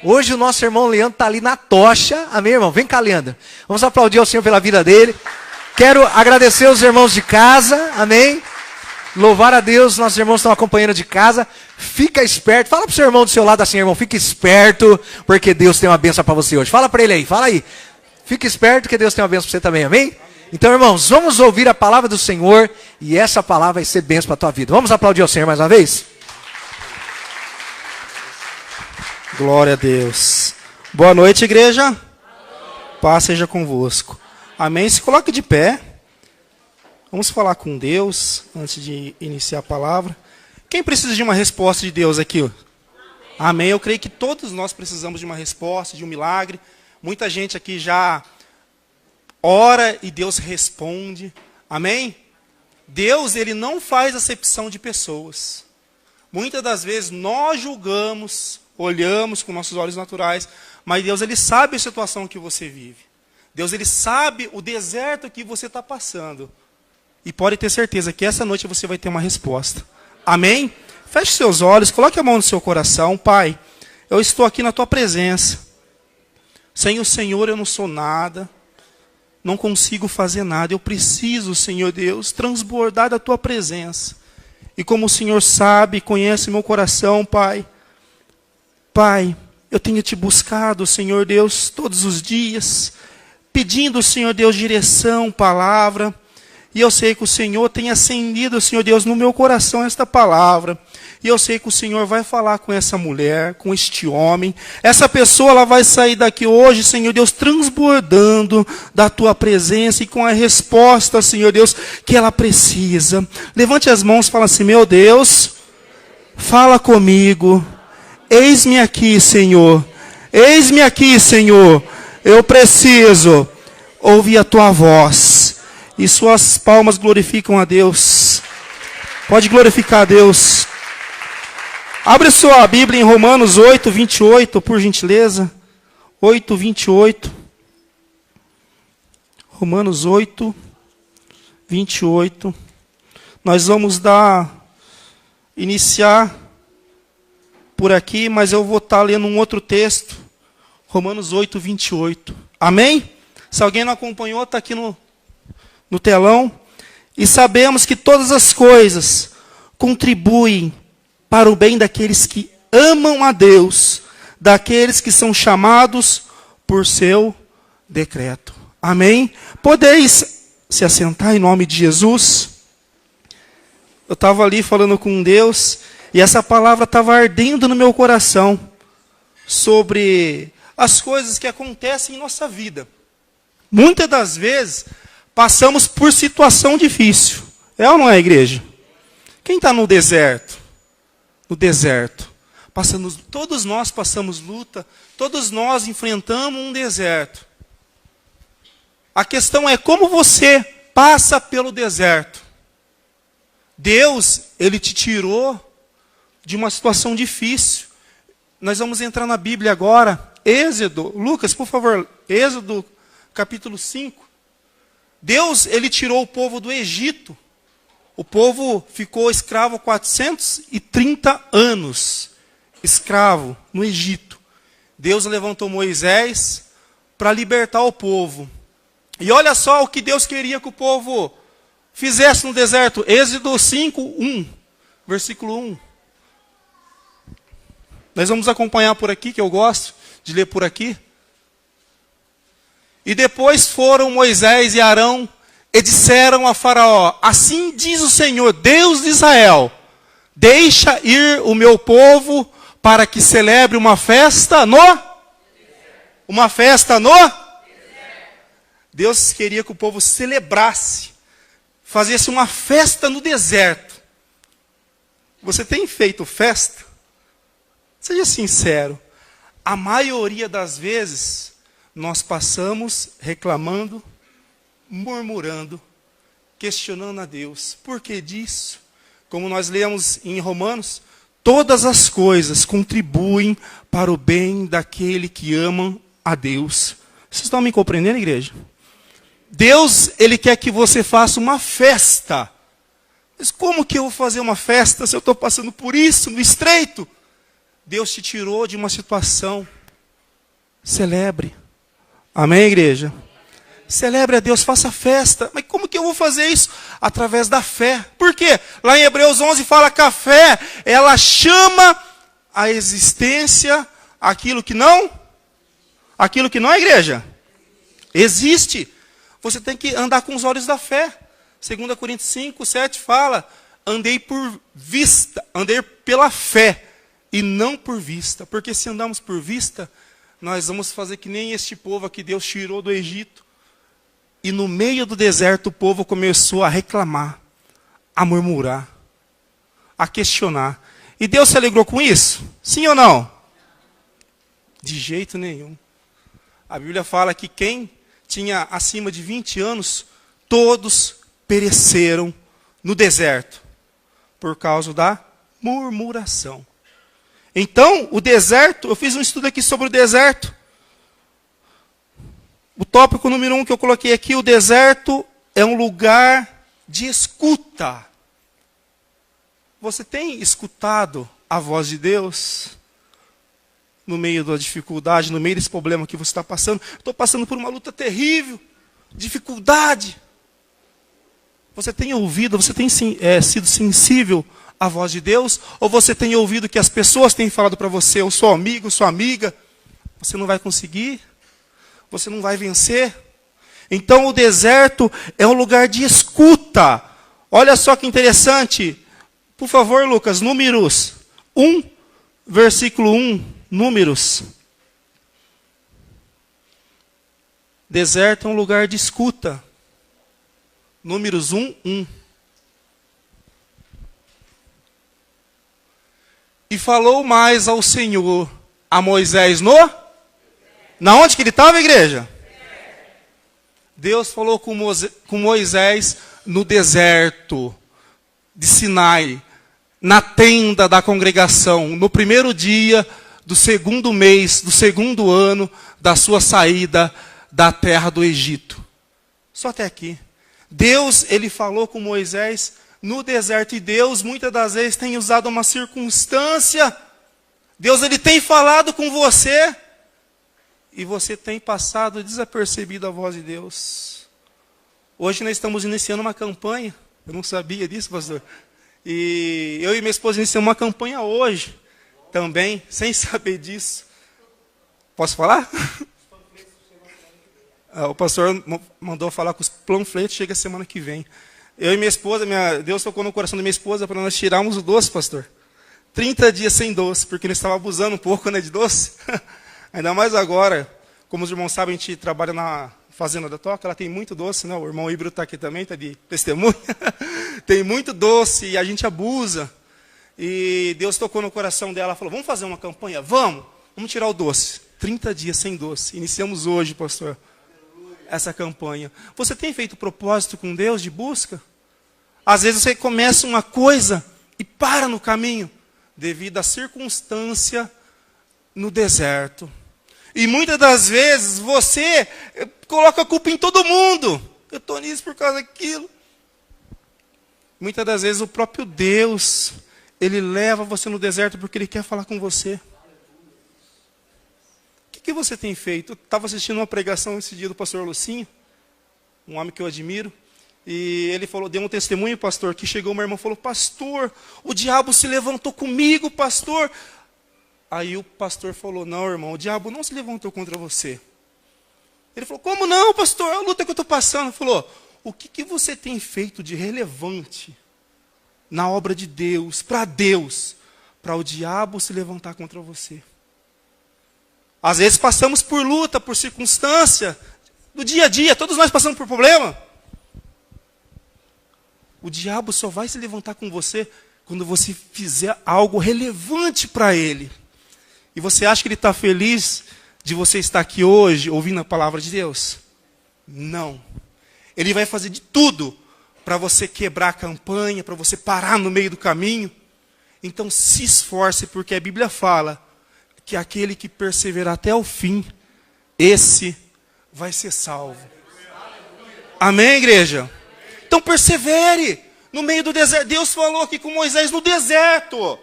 Hoje o nosso irmão Leandro está ali na tocha. Amém, irmão? Vem cá, Leandro. Vamos aplaudir ao Senhor pela vida dele. Quero agradecer os irmãos de casa. Amém? Louvar a Deus, nossos irmãos estão acompanhando de casa. Fica esperto. Fala para o seu irmão do seu lado assim, irmão. Fica esperto, porque Deus tem uma bênção para você hoje. Fala para ele aí, fala aí. Fica esperto, que Deus tem uma bênção para você também. Amém? Então, irmãos, vamos ouvir a palavra do Senhor. E essa palavra vai ser bênção para a tua vida. Vamos aplaudir ao Senhor mais uma vez? Glória a Deus. Boa noite, igreja. Paz seja convosco. Amém? Se coloque de pé. Vamos falar com Deus antes de iniciar a palavra. Quem precisa de uma resposta de Deus aqui? Amém? Eu creio que todos nós precisamos de uma resposta, de um milagre. Muita gente aqui já ora e Deus responde. Amém? Deus, ele não faz acepção de pessoas. Muitas das vezes nós julgamos, olhamos com nossos olhos naturais, mas Deus, ele sabe a situação que você vive. Deus, ele sabe o deserto que você está passando. E pode ter certeza que essa noite você vai ter uma resposta. Amém? Feche seus olhos, coloque a mão no seu coração. Pai, eu estou aqui na tua presença. Sem o Senhor eu não sou nada. Não consigo fazer nada. Eu preciso, Senhor Deus, transbordar da tua presença. E como o Senhor sabe, conhece meu coração, Pai. Pai, eu tenho te buscado, Senhor Deus, todos os dias, pedindo, Senhor Deus, direção, palavra. E eu sei que o Senhor tem acendido, Senhor Deus, no meu coração esta palavra. E eu sei que o Senhor vai falar com essa mulher, com este homem. Essa pessoa, ela vai sair daqui hoje, Senhor Deus, transbordando da tua presença e com a resposta, Senhor Deus, que ela precisa. Levante as mãos e fala assim: meu Deus, fala comigo. Eis-me aqui, Senhor. Eis-me aqui, Senhor. Eu preciso ouvir a tua voz. E suas palmas glorificam a Deus. Pode glorificar a Deus. Abre sua Bíblia em Romanos 8, 28, por gentileza. 8, 28. Romanos 8, 28. Nós vamos iniciar por aqui, mas eu vou estar lendo um outro texto. Romanos 8, 28. Amém? Se alguém não acompanhou, está aqui no telão. E sabemos que todas as coisas contribuem para o bem daqueles que amam a Deus, daqueles que são chamados por seu decreto. Amém? Podeis se assentar em nome de Jesus? Eu estava ali falando com Deus, e essa palavra estava ardendo no meu coração, sobre as coisas que acontecem em nossa vida. Muitas das vezes, passamos por situação difícil. É ou não é, igreja? Quem está no deserto? No deserto. Todos nós passamos luta, todos nós enfrentamos um deserto. A questão é como você passa pelo deserto. Deus, ele te tirou de uma situação difícil. Nós vamos entrar na Bíblia agora. Êxodo, Lucas, por favor, Êxodo capítulo 5. Deus, ele tirou o povo do Egito. O povo ficou escravo 430 anos. Escravo no Egito. Deus levantou Moisés para libertar o povo. E olha só o que Deus queria que o povo fizesse no deserto. Êxodo 5, 1. Versículo 1. Nós vamos acompanhar por aqui, que eu gosto de ler por aqui. E depois foram Moisés e Arão e disseram a Faraó: assim diz o Senhor, Deus de Israel, deixa ir o meu povo para que celebre uma festa no... Uma festa no... Deus queria que o povo celebrasse, fazesse uma festa no deserto. Você tem feito festa? Seja sincero. A maioria das vezes, nós passamos reclamando, murmurando, questionando a Deus. Por que disso? Como nós lemos em Romanos, todas as coisas contribuem para o bem daquele que ama a Deus. Vocês estão me compreendendo, igreja? Deus, ele quer que você faça uma festa. Mas como que eu vou fazer uma festa se eu estou passando por isso, no estreito? Deus te tirou de uma situação celebre. Amém, igreja? Celebre a Deus, faça festa. Mas como que eu vou fazer isso? Através da fé. Por quê? Lá em Hebreus 11 fala que a fé, ela chama a existência aquilo que não é, igreja? Existe. Você tem que andar com os olhos da fé. 2 Coríntios 5, 7 fala, andei pela fé e não por vista. Porque se andamos por vista, nós vamos fazer que nem este povo que Deus tirou do Egito. E no meio do deserto o povo começou a reclamar, a murmurar, a questionar. E Deus se alegrou com isso? Sim ou não? De jeito nenhum. A Bíblia fala que quem tinha acima de 20 anos, todos pereceram no deserto, por causa da murmuração. Então, o deserto, eu fiz um estudo aqui sobre o deserto. O tópico número 1 que eu coloquei aqui, o deserto é um lugar de escuta. Você tem escutado a voz de Deus no meio da dificuldade, no meio desse problema que você está passando? Estou passando por uma luta terrível, dificuldade. Você tem ouvido, você tem sido sensível à voz de Deus? Ou você tem ouvido que as pessoas têm falado para você, ou seu amigo, sua amiga, você não vai conseguir? Você não vai vencer? Então o deserto é um lugar de escuta. Olha só que interessante. Por favor, Lucas, Números 1, versículo 1. Números. Deserto é um lugar de escuta. Números 1, 1. E falou mais ao Senhor, a Moisés na onde que ele estava, igreja? Deus falou com Moisés no deserto de Sinai, na tenda da congregação, no primeiro dia do segundo mês, do segundo ano da sua saída da terra do Egito. Só até aqui. Deus, ele falou com Moisés no deserto, e Deus muitas das vezes tem usado uma circunstância. Deus, ele tem falado com você, e você tem passado desapercebido a voz de Deus. Hoje nós estamos iniciando uma campanha. Eu não sabia disso, pastor. E eu e minha esposa iniciamos uma campanha hoje. Também, sem saber disso. Posso falar? O pastor mandou falar que os panfletos chegam semana que vem. Eu e minha esposa, Deus tocou no coração da minha esposa para nós tirarmos o doce, pastor. 30 dias sem doce, porque nós estávamos abusando um pouco, né, de doce. Ainda mais agora, como os irmãos sabem, a gente trabalha na fazenda da Toca, ela tem muito doce, né? O irmão Ibro está aqui também, está de testemunha. Tem muito doce e a gente abusa. E Deus tocou no coração dela, falou, vamos fazer uma campanha? Vamos tirar o doce. 30 dias sem doce. Iniciamos hoje, pastor, essa campanha. Você tem feito propósito com Deus de busca? Às vezes você começa uma coisa e para no caminho, devido à circunstância no deserto. E muitas das vezes você coloca a culpa em todo mundo. Eu estou nisso por causa daquilo. Muitas das vezes o próprio Deus, ele leva você no deserto porque ele quer falar com você. O que você tem feito? Eu estava assistindo uma pregação esse dia do pastor Lucinho, um homem que eu admiro. E ele falou, deu um testemunho, pastor, que chegou uma irmã e falou, pastor, o diabo se levantou comigo, pastor. Aí o pastor falou, não, irmão, o diabo não se levantou contra você. Ele falou, como não, pastor? É a luta que eu estou passando. Ele falou, o que você tem feito de relevante na obra de Deus, para o diabo se levantar contra você? Às vezes passamos por luta, por circunstância, do dia a dia, todos nós passamos por problema. O diabo só vai se levantar com você quando você fizer algo relevante para ele. E você acha que ele está feliz de você estar aqui hoje, ouvindo a palavra de Deus? Não. Ele vai fazer de tudo para você quebrar a campanha, para você parar no meio do caminho. Então se esforce, porque a Bíblia fala que aquele que perseverar até o fim, esse vai ser salvo. Amém, igreja? Então persevere no meio do deserto. Deus falou aqui com Moisés no deserto.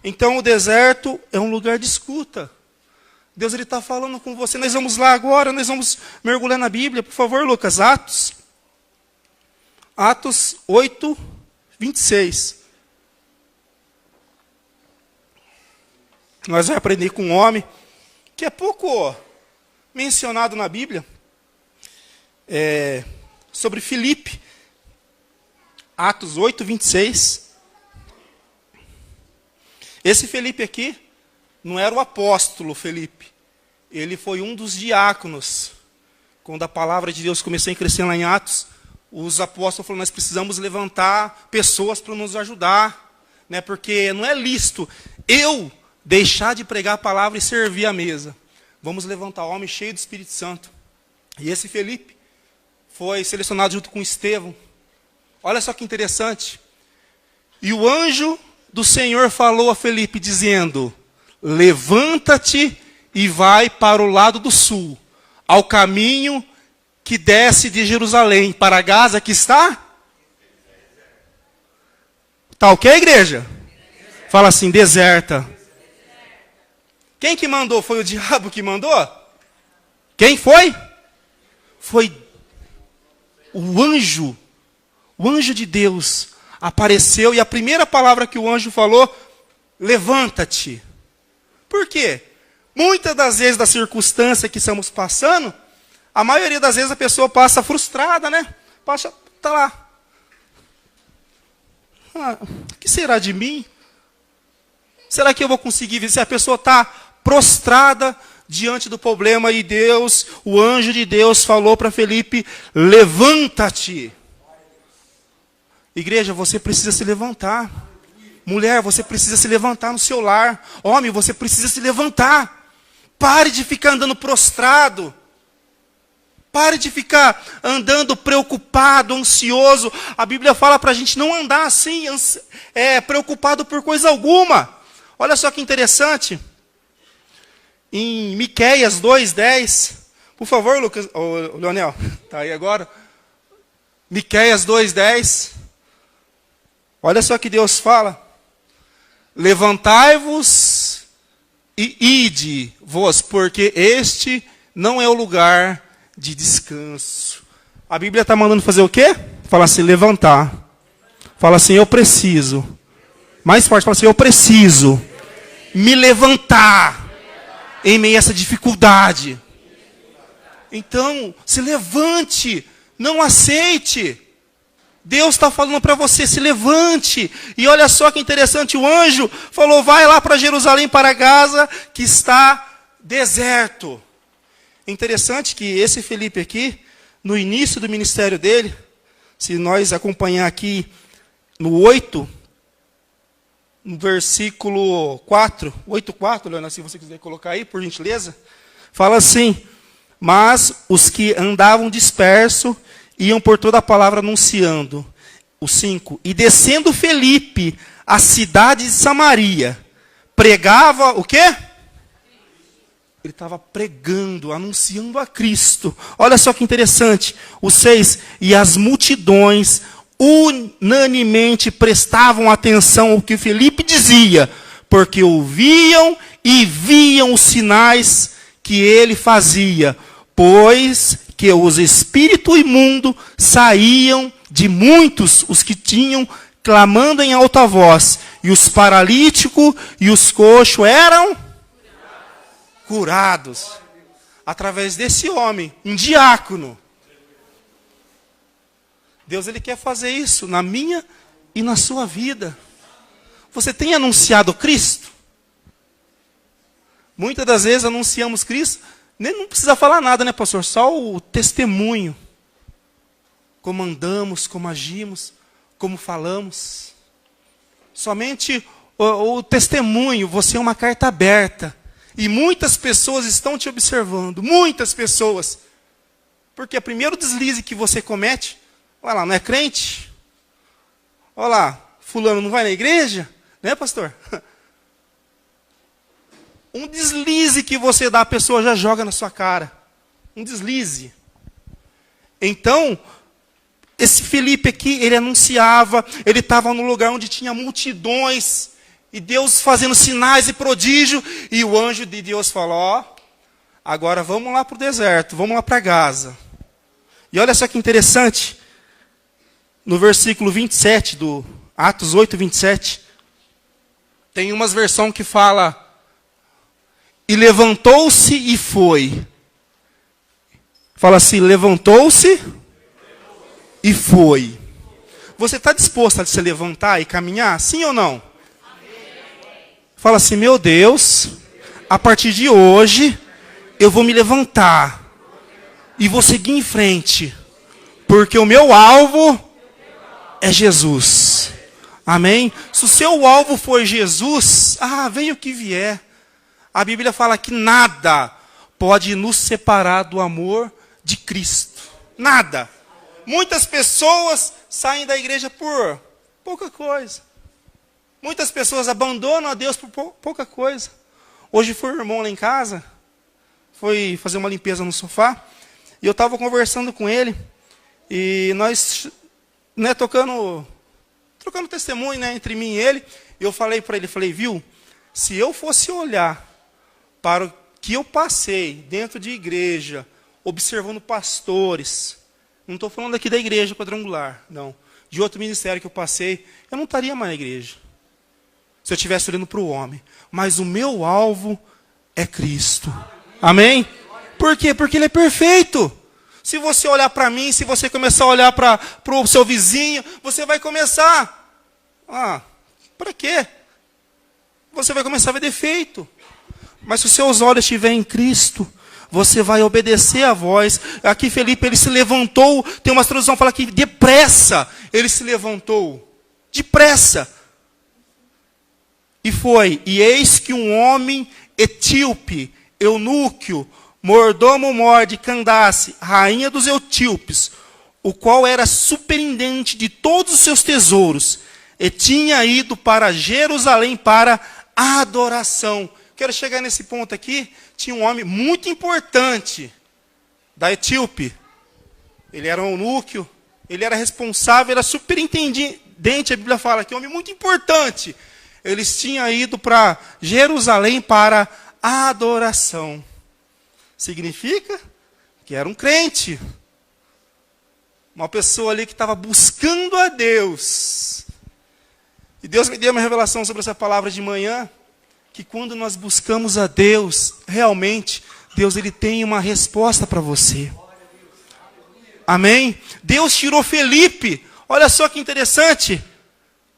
Então o deserto é um lugar de escuta. Deus está falando com você. Nós vamos lá agora, nós vamos mergulhar na Bíblia. Por favor, Lucas, Atos 8, 26. Nós vamos aprender com um homem que é pouco mencionado na Bíblia, sobre Filipe. Atos 8, 26. Esse Filipe aqui não era o apóstolo Filipe. Ele foi um dos diáconos. Quando a palavra de Deus começou a crescer lá em Atos, os apóstolos falaram, nós precisamos levantar pessoas para nos ajudar, né? Porque não é lícito eu deixar de pregar a palavra e servir a mesa. Vamos levantar homem cheio do Espírito Santo. E esse Filipe foi selecionado junto com Estevão. Olha só que interessante. E o anjo do Senhor falou a Filipe, dizendo, levanta-te e vai para o lado do sul, ao caminho que desce de Jerusalém para Gaza, que está? Tá ok, igreja? Fala assim, deserta. Quem que mandou? Foi o diabo que mandou? Quem foi? Foi o anjo de Deus apareceu e a primeira palavra que o anjo falou, levanta-te. Por quê? Muitas das vezes da circunstância que estamos passando, a maioria das vezes a pessoa passa frustrada, né? Tá lá. O que será de mim? Será que eu vou conseguir ver? Se a pessoa está prostrada diante do problema e Deus, o anjo de Deus falou para Filipe, levanta-te. Igreja, você precisa se levantar. Mulher, você precisa se levantar no seu lar. Homem, você precisa se levantar. Pare de ficar andando prostrado. Pare de ficar andando preocupado, ansioso. A Bíblia fala para a gente não andar assim, preocupado por coisa alguma. Olha só que interessante. Em Miqueias 2:10. Por favor, Lucas, Leonel, está aí agora. Miqueias 2:10. Olha só que Deus fala. Levantai-vos e ide-vos, porque este não é o lugar de descanso. A Bíblia está mandando fazer o quê? Fala assim, levantar. Fala assim, eu preciso. Mais forte, fala assim, eu preciso me levantar em meio a essa dificuldade. Então, se levante, não aceite. Deus está falando para você, se levante. E olha só que interessante, o anjo falou, vai lá para Jerusalém, para Gaza, que está deserto. É interessante que esse Filipe aqui, no início do ministério dele, se nós acompanhar aqui no 8, no versículo 4, 8:4, Leonardo, se você quiser colocar aí, por gentileza, fala assim, mas os que andavam dispersos, iam por toda a palavra anunciando. O 5. E descendo Filipe, a cidade de Samaria, pregava o quê? Ele estava pregando, anunciando a Cristo. Olha só que interessante. O 6. E as multidões unanimemente prestavam atenção ao que Filipe dizia, porque ouviam e viam os sinais que ele fazia, pois que os espíritos imundos saíam de muitos, os que tinham, clamando em alta voz, e os paralíticos e os coxos eram curados. Através desse homem, um diácono. Deus, ele quer fazer isso na minha e na sua vida. Você tem anunciado Cristo? Muitas das vezes anunciamos Cristo, nem não precisa falar nada, né, pastor? Só o testemunho. Como andamos, como agimos, como falamos. Somente o testemunho, você é uma carta aberta. E muitas pessoas estão te observando, muitas pessoas. Porque o primeiro deslize que você comete, olha lá, não é crente? Olha lá, fulano não vai na igreja? Né, pastor? Um deslize que você dá, a pessoa já joga na sua cara. Um deslize. Então, esse Filipe aqui, ele anunciava, ele estava no lugar onde tinha multidões, e Deus fazendo sinais e prodígio, e o anjo de Deus falou, Agora vamos lá para o deserto, vamos lá para Gaza. E olha só que interessante, no versículo 27 do Atos 8, 27, tem umas versões que fala, e levantou-se e foi. Fala assim, levantou-se e foi. Você está disposto a se levantar e caminhar? Sim ou não? Fala assim, meu Deus, a partir de hoje, eu vou me levantar e vou seguir em frente, porque o meu alvo é Jesus. Amém? Se o seu alvo for Jesus, venha o que vier. A Bíblia fala que nada pode nos separar do amor de Cristo. Nada. Muitas pessoas saem da igreja por pouca coisa. Muitas pessoas abandonam a Deus por pouca coisa. Hoje foi um irmão lá em casa, foi fazer uma limpeza no sofá, e eu estava conversando com ele, e nós, trocando testemunho, entre mim e ele, eu falei para ele, viu, se eu fosse olhar para o que eu passei dentro de igreja, observando pastores, não estou falando aqui da igreja quadrangular, não, de outro ministério que eu passei, eu não estaria mais na igreja, se eu estivesse olhando para o homem. Mas o meu alvo é Cristo. Amém? Por quê? Porque Ele é perfeito. Se você olhar para mim, se você começar a olhar para o seu vizinho, você vai começar... para quê? Você vai começar a ver defeito. Mas se os seus olhos estiverem em Cristo, você vai obedecer a voz. Aqui Felipe, ele se levantou, tem uma tradução que fala que depressa ele se levantou. Depressa. E foi, e eis que um homem etíope, eunuco, mordomo-mor de Candace, rainha dos etíopes, o qual era superintendente de todos os seus tesouros, e tinha ido para Jerusalém para a adoração. Quero chegar nesse ponto aqui. Tinha um homem muito importante da Etíope. Ele era um eunuco, ele era responsável, era superintendente, a Bíblia fala que é um homem muito importante. Eles tinham ido para Jerusalém para a adoração. Significa que era um crente. Uma pessoa ali que estava buscando a Deus. E Deus me deu uma revelação sobre essa palavra de manhã, que quando nós buscamos a Deus, realmente, Deus ele tem uma resposta para você. Amém? Deus tirou Felipe. Olha só que interessante.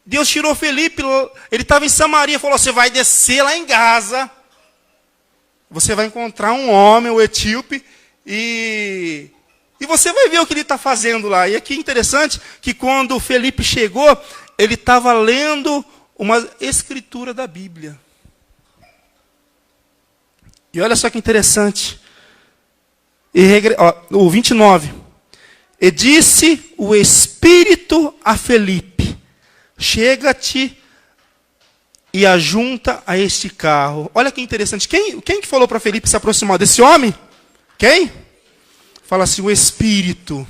Deus tirou Felipe, ele estava em Samaria, falou, você vai descer lá em Gaza, você vai encontrar um homem, o etíope, e você vai ver o que ele está fazendo lá. E aqui é interessante que quando Felipe chegou, ele estava lendo uma escritura da Bíblia. E olha só que interessante. O 29. E disse o Espírito a Felipe, chega-te e ajunta a este carro. Olha que interessante. Quem que falou para Felipe se aproximar desse homem? Quem? Fala assim, o Espírito.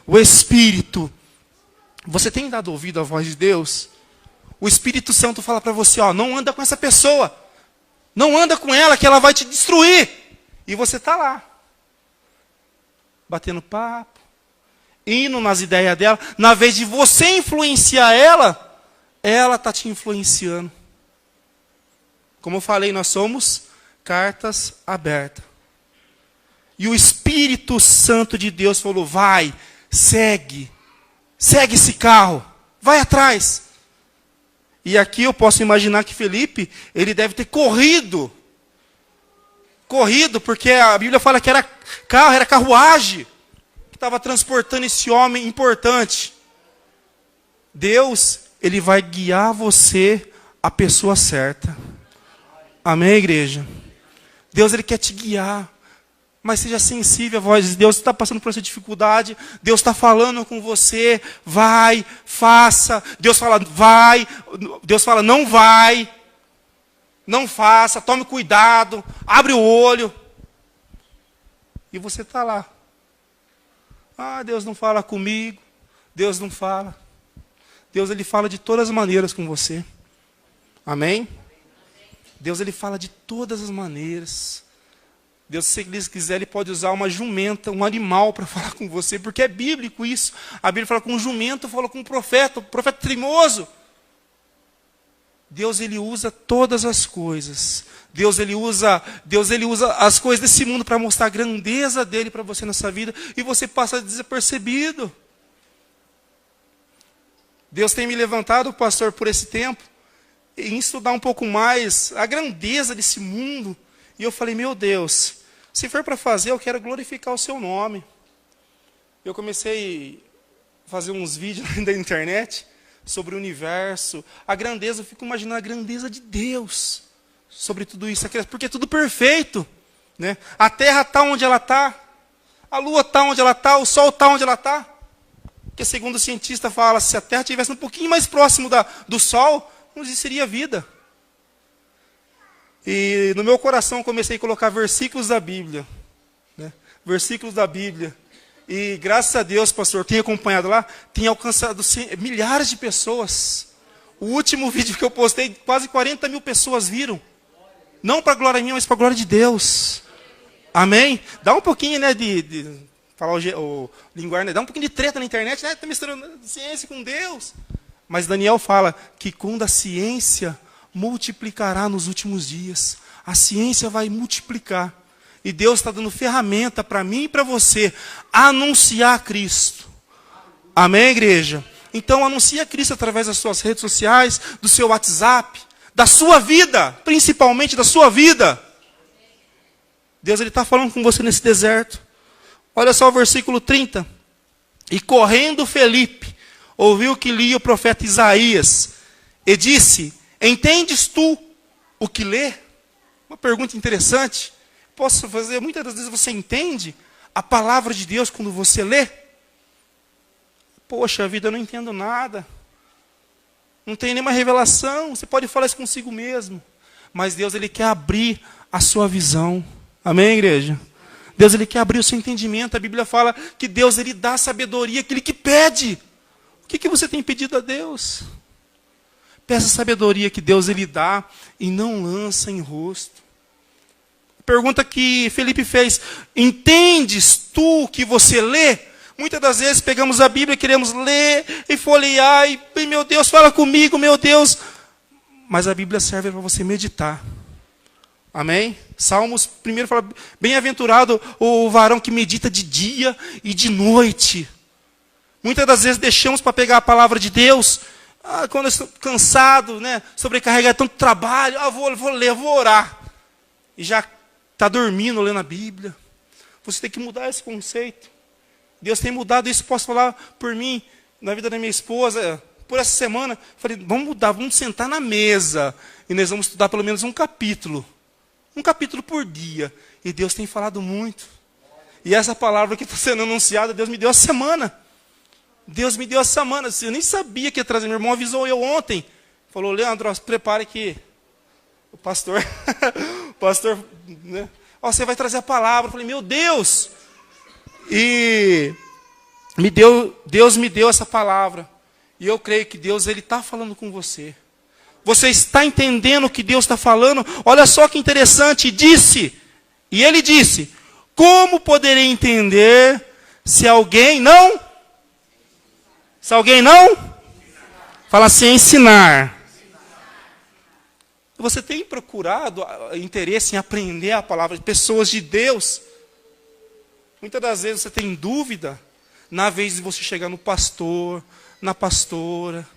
O Espírito. Você tem dado ouvido à voz de Deus? O Espírito Santo fala para você, não anda com essa pessoa. Não anda com ela, que ela vai te destruir. E você está lá. Batendo papo. Indo nas ideias dela. Na vez de você influenciar ela está te influenciando. Como eu falei, nós somos cartas abertas. E o Espírito Santo de Deus falou, vai, segue esse carro, vai atrás. E aqui eu posso imaginar que Felipe, ele deve ter corrido, porque a Bíblia fala que era carro, era carruagem, que estava transportando esse homem importante. Deus, ele vai guiar você à pessoa certa. Amém, igreja? Deus, ele quer te guiar. Mas seja sensível à voz de Deus. Você está passando por essa dificuldade. Deus está falando com você. Vai, faça. Deus fala, vai. Deus fala, não vai. Não faça. Tome cuidado. Abre o olho. E você está lá. Deus não fala comigo. Deus não fala. Deus, ele fala de todas as maneiras com você. Amém? Deus, ele fala de todas as maneiras. Deus, se Ele quiser, Ele pode usar uma jumenta, um animal para falar com você, porque é bíblico isso. A Bíblia fala com um jumento, fala com um profeta, teimoso. Deus, Ele usa todas as coisas. Deus ele usa as coisas desse mundo para mostrar a grandeza dele para você nessa vida, e você passa desapercebido. Deus tem me levantado, pastor, por esse tempo, em estudar um pouco mais a grandeza desse mundo. E eu falei, meu Deus, se for para fazer, eu quero glorificar o seu nome. Eu comecei a fazer uns vídeos da internet sobre o universo, a grandeza, eu fico imaginando a grandeza de Deus sobre tudo isso, porque é tudo perfeito, né? A terra está onde ela está, a lua está onde ela está, o sol está onde ela está. Porque segundo o cientista fala, se a terra estivesse um pouquinho mais próximo do sol, não existiria vida. E no meu coração eu comecei a colocar versículos da Bíblia, né? Versículos da Bíblia. E graças a Deus, pastor, tenho acompanhado lá, tenho alcançado milhares de pessoas. O último vídeo que eu postei, quase 40 mil pessoas viram. Não para a glória minha, mas para a glória de Deus. Amém? Dá um pouquinho, né, de falar o linguagem, né? Dá um pouquinho de treta na internet, né? Está misturando ciência com Deus. Mas Daniel fala que quando a ciência multiplicará nos últimos dias, a ciência vai multiplicar. E Deus está dando ferramenta para mim e para você anunciar Cristo. Amém, igreja? Então anuncia Cristo através das suas redes sociais, do seu WhatsApp, da sua vida, principalmente da sua vida. Deus está falando com você nesse deserto. Olha só o versículo 30. E correndo Felipe, ouviu que lia o profeta Isaías, e disse, entendes tu o que lê? Uma pergunta interessante. Posso fazer, muitas das vezes você entende a palavra de Deus quando você lê? Poxa vida, eu não entendo nada. Não tem nenhuma revelação. Você pode falar isso consigo mesmo. Mas Deus, Ele quer abrir a sua visão. Amém, igreja? Deus, Ele quer abrir o seu entendimento. A Bíblia fala que Deus, Ele dá sabedoria àquele que pede. O que você tem pedido a Deus? Peça a sabedoria que Deus, Ele dá e não lança em rosto. Pergunta que Felipe fez, entendes tu o que você lê? Muitas das vezes pegamos a Bíblia, queremos ler e folhear, e meu Deus, fala comigo, meu Deus. Mas a Bíblia serve para você meditar. Amém? Salmos, primeiro fala, bem-aventurado o varão que medita de dia e de noite. Muitas das vezes deixamos para pegar a palavra de Deus, quando eu estou cansado, né, sobrecarregado, tanto trabalho, vou ler, vou orar. E já está dormindo lendo a Bíblia. Você tem que mudar esse conceito. Deus tem mudado isso. Posso falar por mim, na vida da minha esposa, por essa semana. Falei, vamos mudar, vamos sentar na mesa. E nós vamos estudar pelo menos um capítulo. Um capítulo por dia. E Deus tem falado muito. E essa palavra que está sendo anunciada, Deus me deu essa semana. Deus me deu essa semana. Eu nem sabia que ia trazer. Meu irmão avisou eu ontem. Falou, Leandro, prepare que o pastor, né? Você vai trazer a palavra. Eu falei, meu Deus! E Deus me deu essa palavra. E eu creio que Deus, Ele está falando com você. Você está entendendo o que Deus está falando? Olha só que interessante. E Ele disse, como poderei entender se alguém não? Se alguém não? Fala assim, ensinar. Você tem procurado interesse em aprender a palavra de pessoas de Deus? Muitas das vezes você tem dúvida, na vez de você chegar no pastor, na pastora,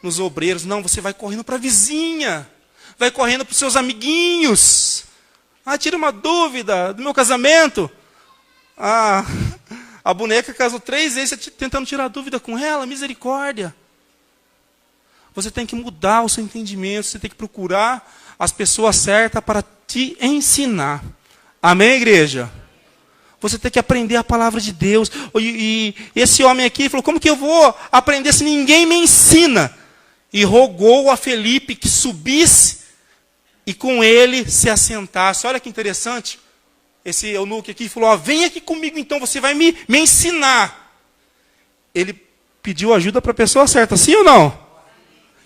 nos obreiros. Não, você vai correndo para a vizinha, vai correndo para os seus amiguinhos. Tira uma dúvida do meu casamento. A boneca casou 3 vezes, você tentando tirar dúvida com ela, misericórdia. Você tem que mudar o seu entendimento, você tem que procurar as pessoas certas para te ensinar. Amém, igreja? Você tem que aprender a palavra de Deus. E esse homem aqui falou, como que eu vou aprender se ninguém me ensina? E rogou a Felipe que subisse e com ele se assentasse. Olha que interessante. Esse eunuco aqui falou, vem aqui comigo então, você vai me ensinar. Ele pediu ajuda para a pessoa certa, sim ou não?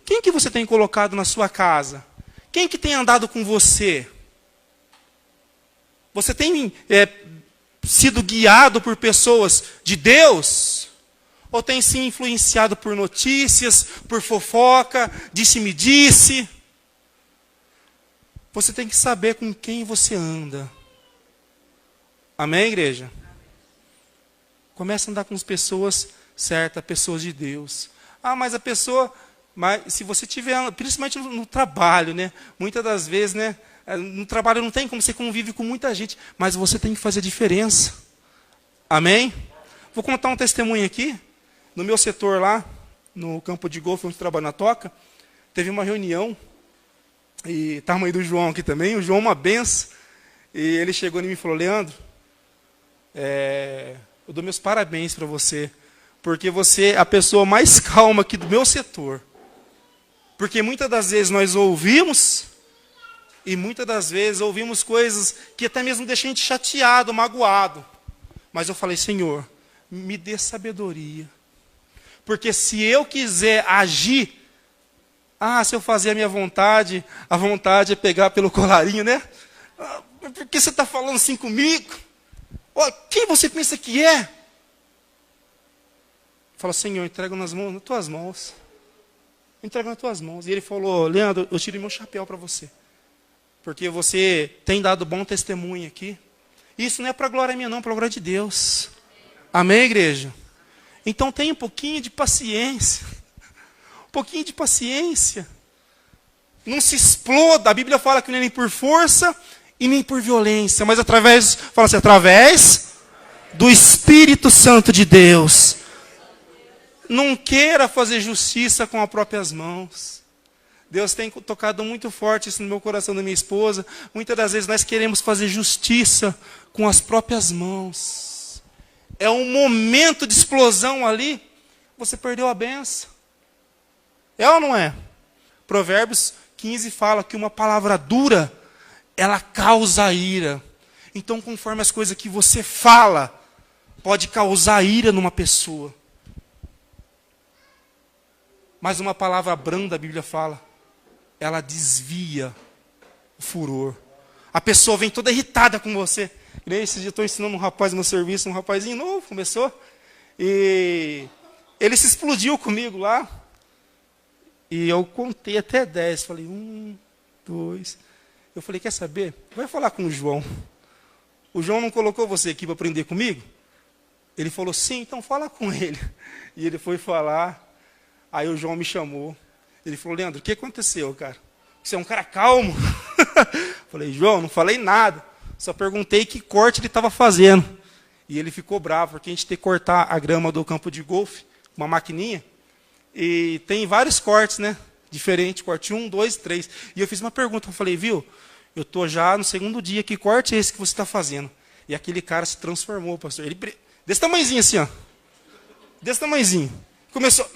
Quem que você tem colocado na sua casa? Quem que tem andado com você? Você tem sido guiado por pessoas de Deus? Ou tem se influenciado por notícias, por fofoca, disse-me-disse? Você tem que saber com quem você anda. Amém, igreja? Comece a andar com as pessoas certas, pessoas de Deus. Ah, mas a pessoa... Mas se você tiver, principalmente no trabalho, né? Muitas das vezes, né? No trabalho não tem como você convive com muita gente, mas você tem que fazer a diferença. Amém? Vou contar um testemunho aqui. No meu setor lá, no campo de golfe, onde eu trabalho na Toca, teve uma reunião, e está a mãe do João aqui também, o João é uma benção, e ele chegou em mim e falou, Leandro, eu dou meus parabéns para você, porque você é a pessoa mais calma aqui do meu setor. Porque muitas das vezes nós ouvimos, e muitas das vezes ouvimos coisas que até mesmo deixam a gente chateado, magoado. Mas eu falei, Senhor, me dê sabedoria. Porque se eu quiser agir, se eu fazer a minha vontade, a vontade é pegar pelo colarinho, né? Por que você está falando assim comigo? Quem você pensa que é? Fala, Senhor, entrego nas tuas mãos. Entrego nas tuas mãos. E ele falou, Leandro, eu tiro meu chapéu para você. Porque você tem dado bom testemunho aqui. Isso não é para glória minha não, para glória de Deus. Amém, igreja? Então tenha um pouquinho de paciência. Um pouquinho de paciência. Não se exploda. A Bíblia fala que não é nem por força e nem por violência. Mas através do Espírito Santo de Deus. Não queira fazer justiça com as próprias mãos. Deus tem tocado muito forte isso no meu coração, da minha esposa. Muitas das vezes nós queremos fazer justiça com as próprias mãos. É um momento de explosão ali, você perdeu a benção. É ou não é? Provérbios 15 fala que uma palavra dura, ela causa ira. Então, conforme as coisas que você fala, pode causar ira numa pessoa. Mas uma palavra branda, a Bíblia fala, ela desvia o furor. A pessoa vem toda irritada com você. Esse dia eu estou ensinando um rapaz no meu serviço, um rapazinho novo, começou. E ele se explodiu comigo lá. E eu contei até 10. Falei, 1, 2. Eu falei, quer saber? Vai falar com o João. O João não colocou você aqui para aprender comigo? Ele falou, sim, então fala com ele. E ele foi falar. Aí o João me chamou. Ele falou, Leandro, o que aconteceu, cara? Você é um cara calmo. Falei, João, não falei nada. Só perguntei que corte ele estava fazendo. E ele ficou bravo, porque a gente tem que cortar a grama do campo de golfe, uma maquininha. E tem vários cortes, né? Diferentes, corte 1, 2, 3. E eu fiz uma pergunta, eu falei, viu? Eu estou já no segundo dia, que corte é esse que você está fazendo? E aquele cara se transformou, pastor. Ele, desse tamanhozinho assim, ó. Desse tamanhozinho. Começou...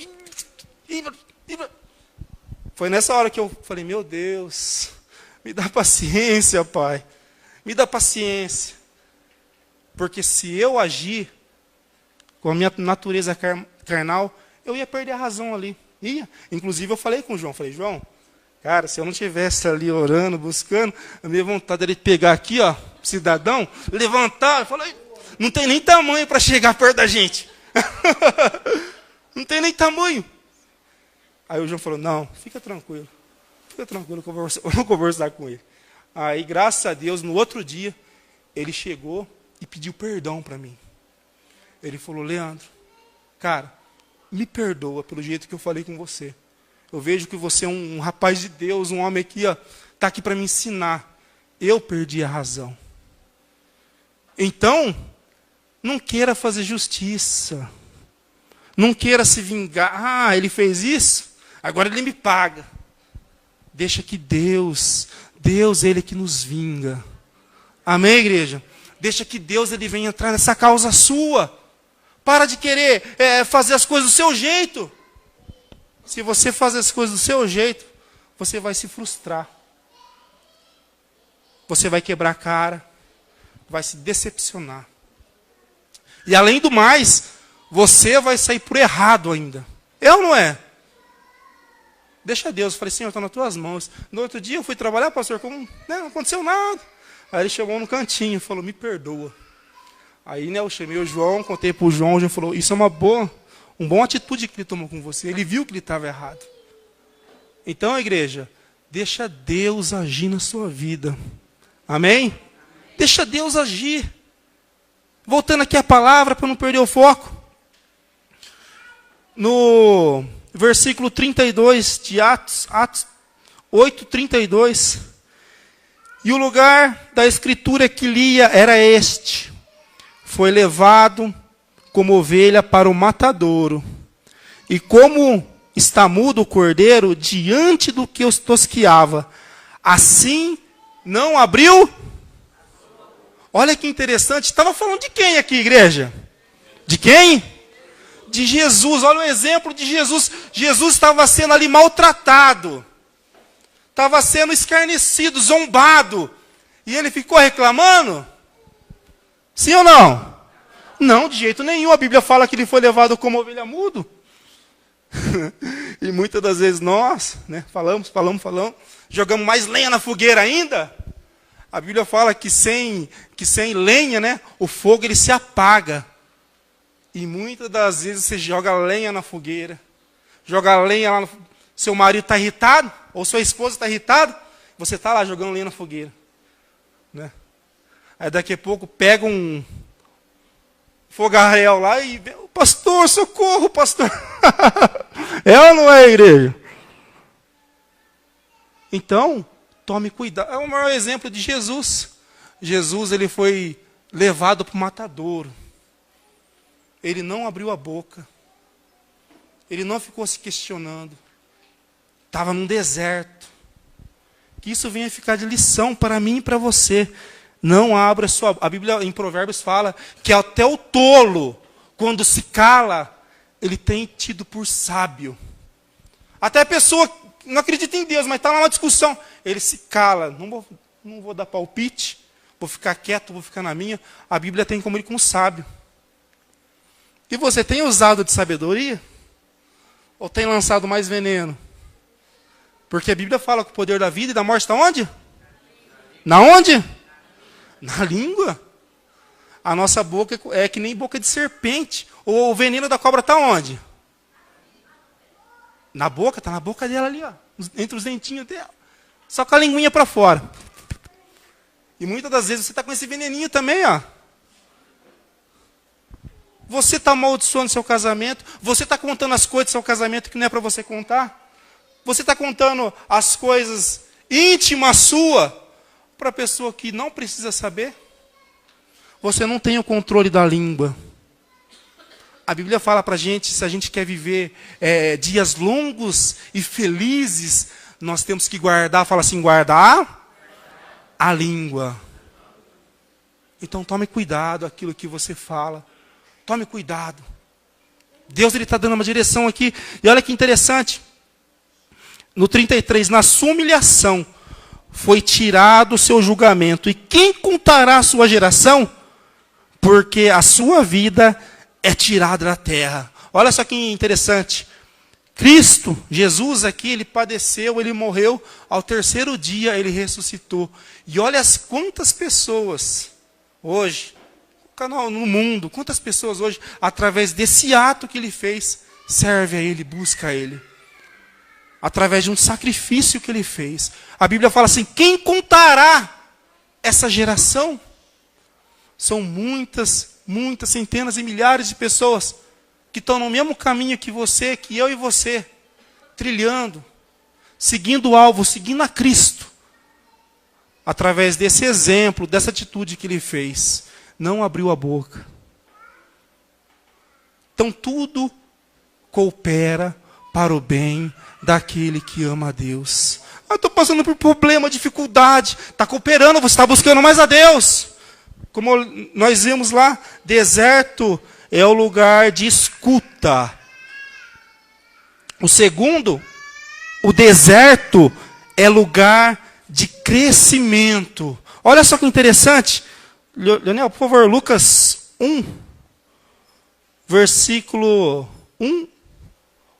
Foi nessa hora que eu falei, meu Deus, me dá paciência, Pai. Me dá paciência. Porque se eu agir com a minha natureza carnal, eu ia perder a razão ali. Ia. Inclusive eu falei com o João, João, cara, se eu não estivesse ali orando, buscando, a minha vontade era de pegar aqui, ó, cidadão, levantar, eu falei, não tem nem tamanho para chegar perto da gente. Não tem nem tamanho. Aí o João falou, não, fica tranquilo que eu vou conversar com ele. Aí, graças a Deus, no outro dia, ele chegou e pediu perdão para mim. Ele falou, Leandro, cara, me perdoa pelo jeito que eu falei com você. Eu vejo que você é um rapaz de Deus, um homem aqui, está aqui para me ensinar. Eu perdi a razão. Então, não queira fazer justiça. Não queira se vingar. Ele fez isso, agora ele me paga. Deixa que Deus, Ele que nos vinga. Amém, igreja? Deixa que Deus, Ele venha entrar nessa causa sua. Para de querer fazer as coisas do seu jeito. Se você fazer as coisas do seu jeito, você vai se frustrar. Você vai quebrar a cara. Vai se decepcionar. E além do mais, você vai sair por errado ainda. É ou não é? Deixa Deus. Eu falei, Senhor, está nas tuas mãos. No outro dia eu fui trabalhar, pastor, como não aconteceu nada. Aí ele chamou no cantinho, falou, me perdoa. Aí, né, eu chamei o João, contei para o João, o João falou, isso é uma boa atitude que ele tomou com você. Ele viu que ele estava errado. Então, igreja, deixa Deus agir na sua vida. Amém? Deixa Deus agir. Voltando aqui à palavra, para não perder o foco. No versículo 32 de Atos 8:32. E o lugar da escritura que lia era este. Foi levado como ovelha para o matadouro. E como está mudo o cordeiro diante do que os tosquiava, assim não abriu. Olha que interessante. Estava falando de quem aqui, igreja? De quem? De Jesus. Olha o exemplo de Jesus. Jesus estava sendo ali maltratado. Estava sendo escarnecido, zombado. E ele ficou reclamando? Sim ou não? Não, de jeito nenhum. A Bíblia fala que ele foi levado como ovelha mudo. E muitas das vezes nós, né, falamos, jogamos mais lenha na fogueira ainda. A Bíblia fala que sem lenha, né, o fogo ele se apaga. E muitas das vezes você joga lenha na fogueira, joga lenha lá, seu marido está irritado, ou sua esposa está irritada, você está lá jogando lenha na fogueira. Né? Aí daqui a pouco pega um fogaréu lá e vê, pastor, socorro, pastor. É ou não é, igreja? Então, tome cuidado. É o maior exemplo de Jesus. Jesus, ele foi levado para o matadouro. Ele não abriu a boca. Ele não ficou se questionando. Estava num deserto. Que isso venha ficar de lição para mim e para você. Não abra sua... A Bíblia em Provérbios fala que até o tolo, quando se cala, ele tem tido por sábio. Até a pessoa que não acredita em Deus, mas está numa discussão. Ele se cala. Não vou dar palpite. Vou ficar quieto, vou ficar na minha. A Bíblia tem como ele como sábio. E você tem usado de sabedoria? Ou tem lançado mais veneno? Porque a Bíblia fala que o poder da vida e da morte está onde? Na onde? Na língua. A nossa boca é que nem boca de serpente. Ou o veneno da cobra está onde? Na boca, está na boca dela ali, ó, entre os dentinhos dela. Só com a linguinha para fora. E muitas das vezes você está com esse veneninho também, ó. Você está amaldiçoando seu casamento. Você está contando as coisas do seu casamento que não é para você contar. Você está contando as coisas íntimas sua para a pessoa que não precisa saber. Você não tem o controle da língua. A Bíblia fala para a gente, se a gente quer viver dias longos e felizes, nós temos que guardar, fala assim, guardar a língua. Então tome cuidado aquilo que você fala. Tome cuidado. Deus está dando uma direção aqui. E olha que interessante. No 33, na sua humilhação foi tirado o seu julgamento. E quem contará a sua geração? Porque a sua vida é tirada da terra. Olha só que interessante. Cristo, Jesus aqui, ele padeceu, ele morreu. Ao terceiro dia ele ressuscitou. E olha quantas pessoas hoje... no mundo, quantas pessoas hoje, através desse ato que ele fez, serve a ele, busca a ele. Através de um sacrifício que ele fez. A Bíblia fala assim, quem contará essa geração? São muitas, centenas e milhares de pessoas que estão no mesmo caminho que você, que eu e você, trilhando, seguindo o alvo, seguindo a Cristo. Através desse exemplo, dessa atitude que ele fez. Não abriu a boca. Então tudo coopera para o bem daquele que ama a Deus. Eu estou passando por problema, dificuldade. Está cooperando, você está buscando mais a Deus. Como nós vimos lá, deserto é o lugar de escuta. O segundo, o deserto é lugar de crescimento. Olha só que interessante. Leonel, por favor, Lucas 1, versículo 1,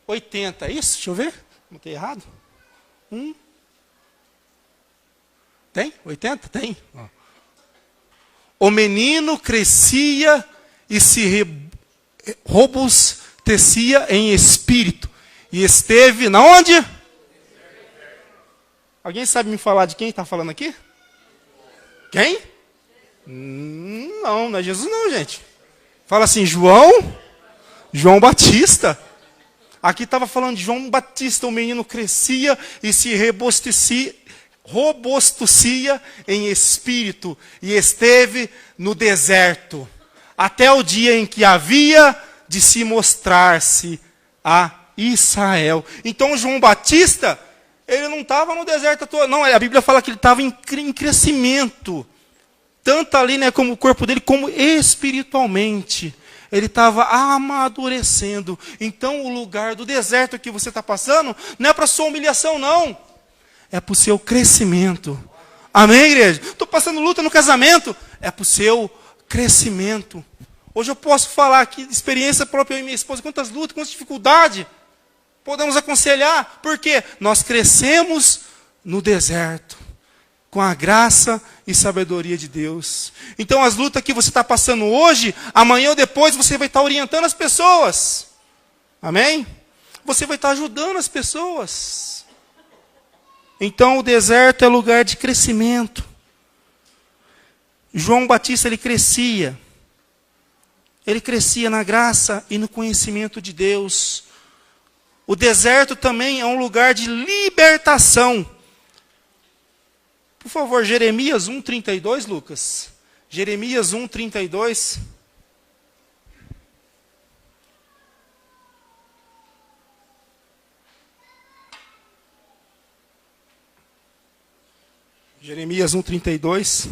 80. É isso? Deixa eu ver. Não tem errado? 1. Tem? 80? Tem. o menino crescia e se robustecia em espírito. E esteve na onde? Alguém sabe me falar de quem está falando aqui? Quem? Não é Jesus não, gente. Fala assim, João Batista. Aqui estava falando de João Batista, o menino crescia e se robustecia em espírito e esteve no deserto, até o dia em que havia de se mostrar-se a Israel. Então João Batista, ele não estava no deserto todo, não, a Bíblia fala que ele estava em crescimento, tanto ali, né, como o corpo dele, como espiritualmente. Ele estava amadurecendo. Então o lugar do deserto que você está passando, não é para sua humilhação, não. É para o seu crescimento. Amém, igreja? Estou passando luta no casamento, é para o seu crescimento. Hoje eu posso falar aqui de experiência própria, eu e minha esposa, quantas lutas, quantas dificuldades. Podemos aconselhar, porque nós crescemos no deserto, com a graça e sabedoria de Deus. Então as lutas que você está passando hoje, amanhã ou depois você vai estar orientando as pessoas. Amém? Você vai estar ajudando as pessoas. Então o deserto é lugar de crescimento. João Batista, ele crescia. Ele crescia na graça e no conhecimento de Deus. O deserto também é um lugar de libertação. Por favor, Jeremias 1:32, Lucas. Jeremias 1:32. Jeremias 1:32.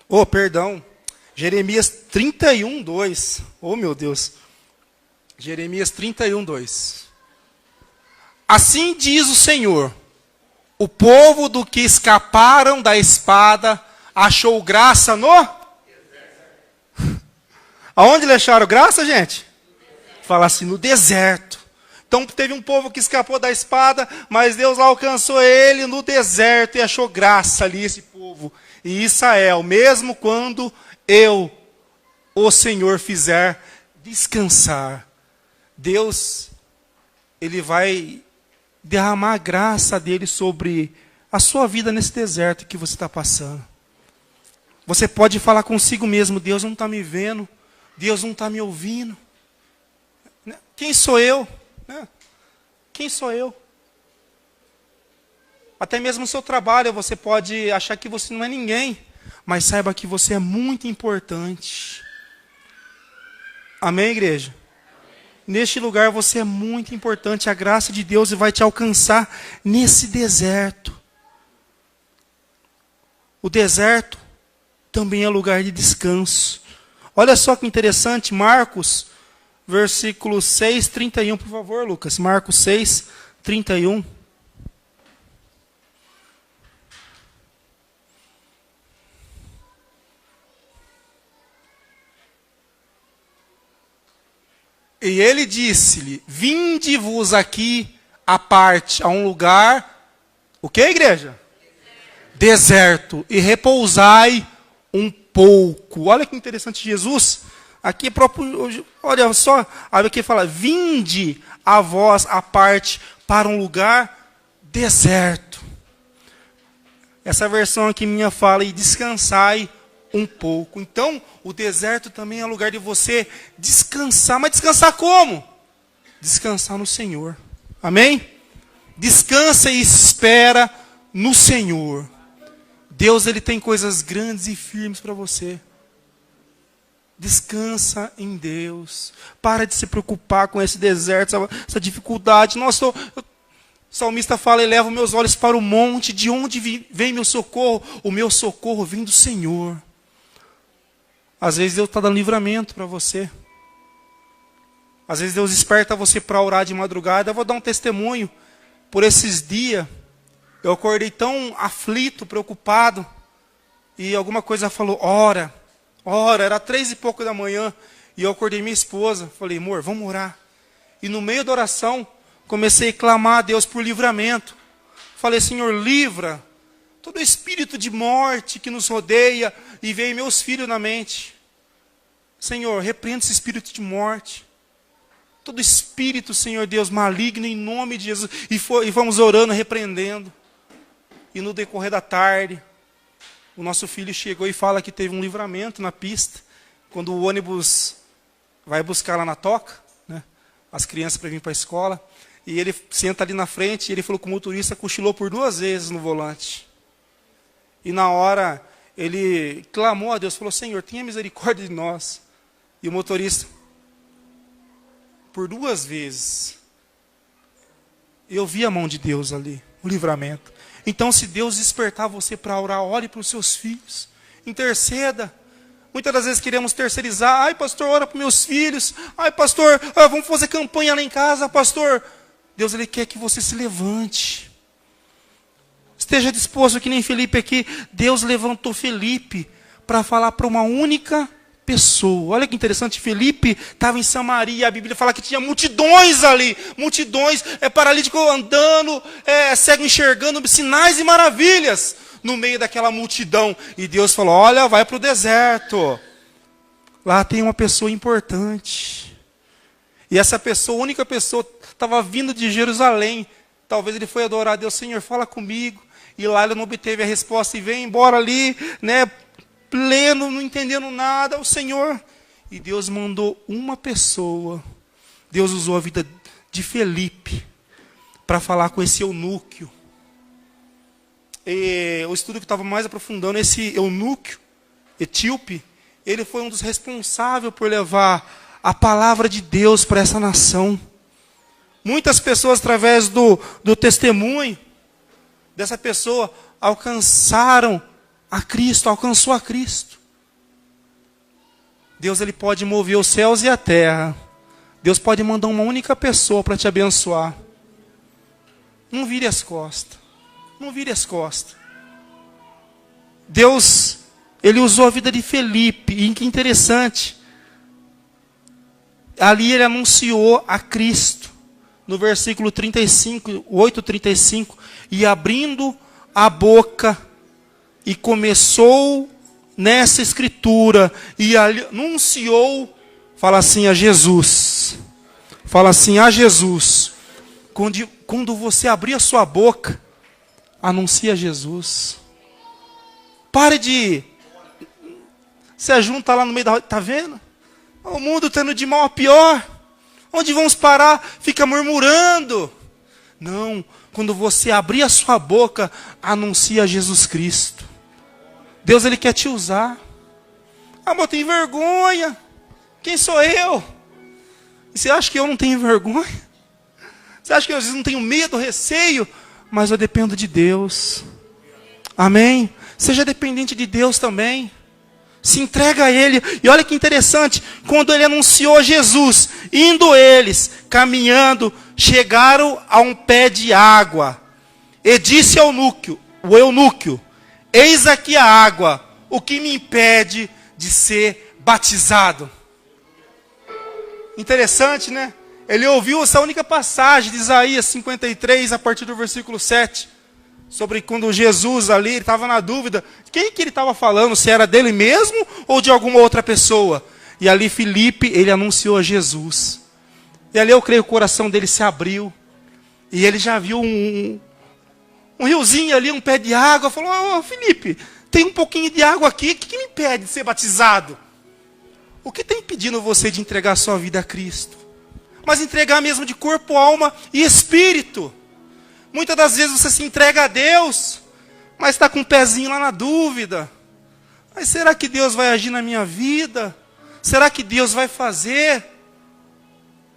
Oh, perdão. Jeremias 31:2. Oh, meu Deus. Jeremias 31:2. Assim diz o Senhor: o povo do que escaparam da espada achou graça no... Aonde eles acharam graça, gente? Fala assim, no deserto. Então teve um povo que escapou da espada, mas Deus lá alcançou ele no deserto e achou graça ali, esse povo. E Israel, mesmo quando eu, o Senhor, fizer descansar, Deus, ele vai derramar a graça dele sobre a sua vida nesse deserto que você está passando. Você pode falar consigo mesmo, Deus não está me vendo, Deus não está me ouvindo. Quem sou eu? Quem sou eu? Até mesmo no seu trabalho você pode achar que você não é ninguém, mas saiba que você é muito importante. Amém, igreja? Neste lugar você é muito importante, a graça de Deus vai te alcançar nesse deserto. O deserto também é lugar de descanso. Olha só que interessante, Marcos, versículo 6:31, por favor, Lucas. Marcos 6:31. E ele disse-lhe: vinde-vos aqui à parte, a um lugar, o que, igreja? Deserto, e repousai um pouco. Olha que interessante, Jesus, aqui é próprio, olha só, aqui fala, vinde a vós à parte para um lugar deserto. Essa versão aqui minha fala, e descansai um pouco. Então, o deserto também é lugar de você descansar. Mas descansar como? Descansar no Senhor. Amém? Descansa e espera no Senhor. Deus, ele tem coisas grandes e firmes para você. Descansa em Deus. Para de se preocupar com esse deserto, essa dificuldade. Nossa, o salmista fala, eleva meus olhos para o monte, de onde vem meu socorro? O meu socorro vem do Senhor. Às vezes Deus está dando livramento para você. Às vezes Deus desperta você para orar de madrugada. Eu vou dar um testemunho. Por esses dias, eu acordei tão aflito, preocupado. E alguma coisa falou, ora. Era 3 e pouco da manhã. E eu acordei minha esposa. Falei, amor, vamos orar. E no meio da oração, Comecei a clamar a Deus por livramento. Falei, Senhor, livra todo espírito de morte que nos rodeia. E veio meus filhos na mente. Senhor, repreenda esse espírito de morte. Todo espírito, Senhor Deus, maligno em nome de Jesus. E vamos orando, repreendendo. E no decorrer da tarde, o nosso filho chegou e fala que teve um livramento na pista. Quando o ônibus vai buscar lá na toca, né, as crianças para vir para a escola. E ele senta ali na frente e ele falou que o motorista cochilou por 2 vezes no volante. E na hora ele clamou a Deus, falou, Senhor, tenha misericórdia de nós. E o motorista, por 2 vezes, eu vi a mão de Deus ali, o livramento. Então, se Deus despertar você para orar, ore para os seus filhos, interceda. Muitas das vezes queremos terceirizar. Ai, pastor, ora para meus filhos. Ai, pastor, vamos fazer campanha lá em casa, pastor. Deus, Ele quer que você se levante. Esteja disposto, que nem Felipe aqui. Deus levantou Felipe para falar para uma única pessoa. Olha que interessante, Felipe estava em Samaria, a Bíblia fala que tinha multidões ali, multidões, paralítico andando, cego enxergando, sinais e maravilhas no meio daquela multidão. E Deus falou, olha, vai para o deserto. Lá tem uma pessoa importante. E essa pessoa, a única pessoa, estava vindo de Jerusalém. Talvez ele foi adorar a Deus, Senhor, fala comigo. E lá ele não obteve a resposta e vem embora ali, né, pleno, não entendendo nada, o Senhor. E Deus mandou uma pessoa. Deus usou a vida de Felipe para falar com esse eunuco. E o estudo que estava mais aprofundando, esse eunuco, etíope, ele foi um dos responsáveis por levar a palavra de Deus para essa nação. Muitas pessoas, através do testemunho dessa pessoa, alcançaram a Cristo, alcançou a Cristo. Deus, Ele pode mover os céus e a terra. Deus pode mandar uma única pessoa para te abençoar. Não vire as costas. Não vire as costas. Deus, Ele usou a vida de Felipe. E que interessante. Ali Ele anunciou a Cristo. No versículo 35, 8:35. E abrindo a boca, e começou nessa escritura, e anunciou, fala assim, a Jesus. Fala assim, a Jesus. Quando você abrir a sua boca, anuncia Jesus. Pare de... se ajunta lá no meio da roda, está vendo? O mundo está indo de mal a pior. Onde vamos parar? Fica murmurando. Não, quando você abrir a sua boca, anuncia Jesus Cristo. Deus, Ele quer te usar. Ah, mas eu tenho vergonha. Quem sou eu? E você acha que eu não tenho vergonha? Você acha que eu às vezes não tenho medo, receio? Mas eu dependo de Deus. Amém? Seja dependente de Deus também. Se entrega a Ele. E olha que interessante, quando Ele anunciou Jesus, indo eles, caminhando, chegaram a um pé de água. E disse ao eunuco, eis aqui a água, o que me impede de ser batizado? Interessante, né? Ele ouviu essa única passagem de Isaías 53, a partir do versículo 7. Sobre quando Jesus ali, ele estava na dúvida, quem que ele estava falando, se era dele mesmo ou de alguma outra pessoa. E ali Felipe, ele anunciou a Jesus. E ali eu creio que o coração dele se abriu. E ele já viu um riozinho ali, um pé de água. Falou, Felipe, tem um pouquinho de água aqui, o que me impede de ser batizado? O que está impedindo você de entregar a sua vida a Cristo? Mas entregar mesmo de corpo, alma e espírito. Muitas das vezes você se entrega a Deus, mas está com um pezinho lá na dúvida. Mas será que Deus vai agir na minha vida? Será que Deus vai fazer?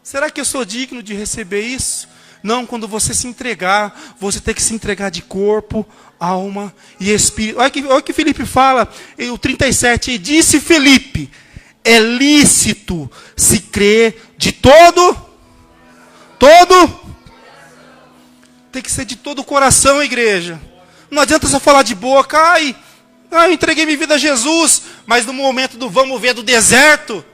Será que eu sou digno de receber isso? Não, quando você se entregar, você tem que se entregar de corpo, alma e espírito. Olha o que Felipe fala, o 37, e disse Felipe, é lícito se crer de todo, tem que ser de todo o coração, igreja. Não adianta só falar de boca, eu entreguei minha vida a Jesus, mas no momento do vamos ver do deserto,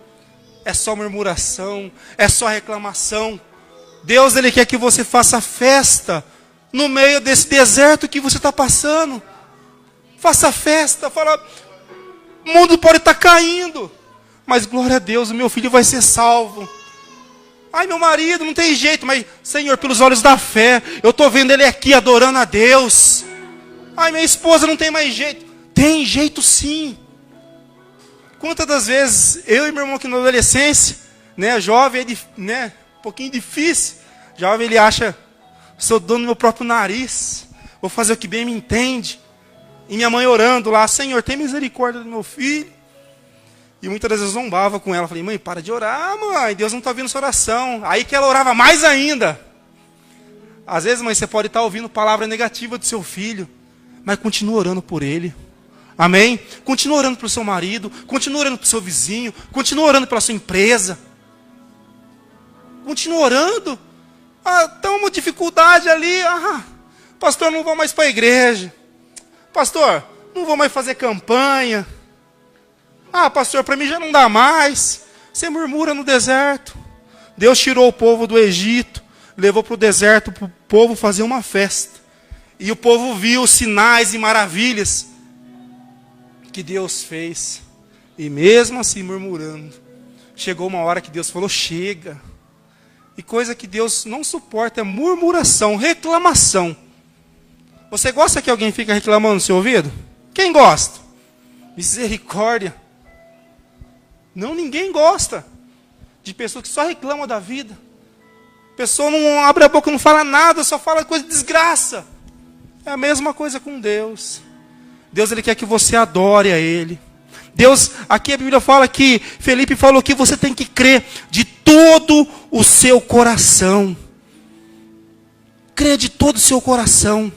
é só murmuração, é só reclamação. Deus, Ele quer que você faça festa no meio desse deserto que você está passando. Faça festa, fala, o mundo pode estar caindo, mas glória a Deus, o meu filho vai ser salvo. Ai, meu marido, não tem jeito, mas Senhor, pelos olhos da fé, eu estou vendo ele aqui adorando a Deus. Ai, minha esposa não tem mais jeito. Tem jeito sim. Quantas das vezes, eu e meu irmão aqui na adolescência, né, jovem, né, um pouquinho difícil, jovem ele acha, sou dono do meu próprio nariz, vou fazer o que bem me entende. E minha mãe orando lá, Senhor, tem misericórdia do meu filho. E muitas vezes eu zombava com ela, falei, mãe, para de orar, mãe, Deus não está ouvindo sua oração. Aí que ela orava mais ainda. Às vezes, mãe, você pode estar ouvindo palavra negativa do seu filho, mas continua orando por ele. Amém? Continua orando pelo seu marido, continua orando pelo seu vizinho, continua orando pela sua empresa. Continua orando. Ah, tem uma dificuldade ali. Ah, pastor, não vou mais para a igreja. Pastor, não vou mais fazer campanha. Ah, pastor, para mim já não dá mais. Você murmura no deserto. Deus tirou o povo do Egito, levou para o deserto para o povo fazer uma festa. E o povo viu os sinais e maravilhas que Deus fez. E mesmo assim murmurando, chegou uma hora que Deus falou, chega. E coisa que Deus não suporta é murmuração, reclamação. Você gosta que alguém fique reclamando no seu ouvido? Quem gosta? Misericórdia. Não, ninguém gosta de pessoas que só reclamam da vida. Pessoa não abre a boca, não fala nada, só fala coisa de desgraça. É a mesma coisa com Deus. Deus, Ele quer que você adore a Ele. Deus, aqui a Bíblia fala que, Felipe falou que você tem que crer de todo o seu coração. Crer de todo o seu coração.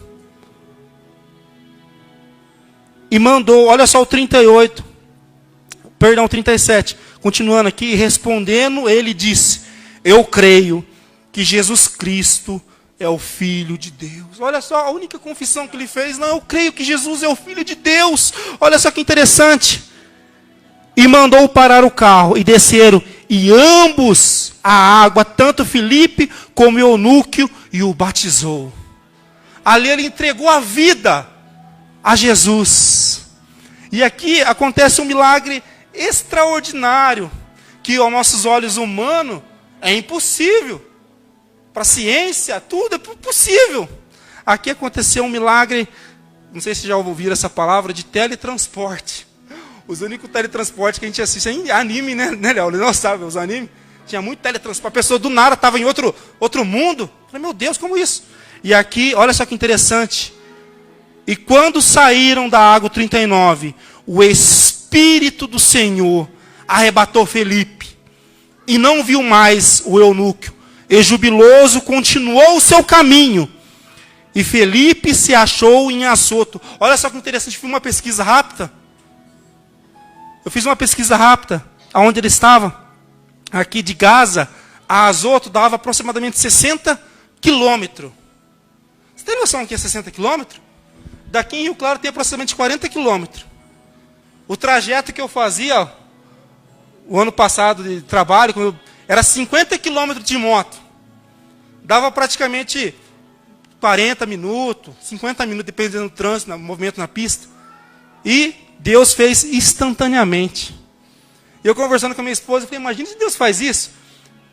E mandou, olha só o 37, continuando aqui, respondendo, ele disse, eu creio que Jesus Cristo é o Filho de Deus. Olha só, a única confissão que ele fez, não, eu creio que Jesus é o Filho de Deus. Olha só que interessante. E mandou parar o carro, e desceram, e ambos a água, tanto Filipe como o eunuco, e o batizou. Ali ele entregou a vida a Jesus. E aqui acontece um milagre extraordinário, que aos nossos olhos humanos é impossível. Para a ciência, tudo é possível. Aqui aconteceu um milagre, não sei se já ouviram essa palavra, de teletransporte. Os únicos teletransportes que a gente assiste é anime, né, Léo? Não sabe, os animes. Tinha muito teletransporte. A pessoa do nada estava em outro mundo. Eu falei, meu Deus, como isso? E aqui, olha só que interessante. E quando saíram da água, 39, o Espírito do Senhor arrebatou Felipe. E não viu mais o eunuco. E jubiloso continuou o seu caminho. E Felipe se achou em Azoto. Olha só que interessante, fiz uma pesquisa rápida. Eu fiz uma pesquisa rápida, aonde ele estava. Aqui de Gaza a Azoto dava aproximadamente 60 quilômetros. Você tem noção que é 60 quilômetros? Daqui em Rio Claro tem aproximadamente 40 quilômetros. O trajeto que eu fazia, o ano passado de trabalho, era 50 quilômetros de moto. Dava praticamente 40 minutos, 50 minutos, dependendo do trânsito, do movimento na pista. E Deus fez instantaneamente. Eu conversando com a minha esposa, eu falei, imagina se Deus faz isso.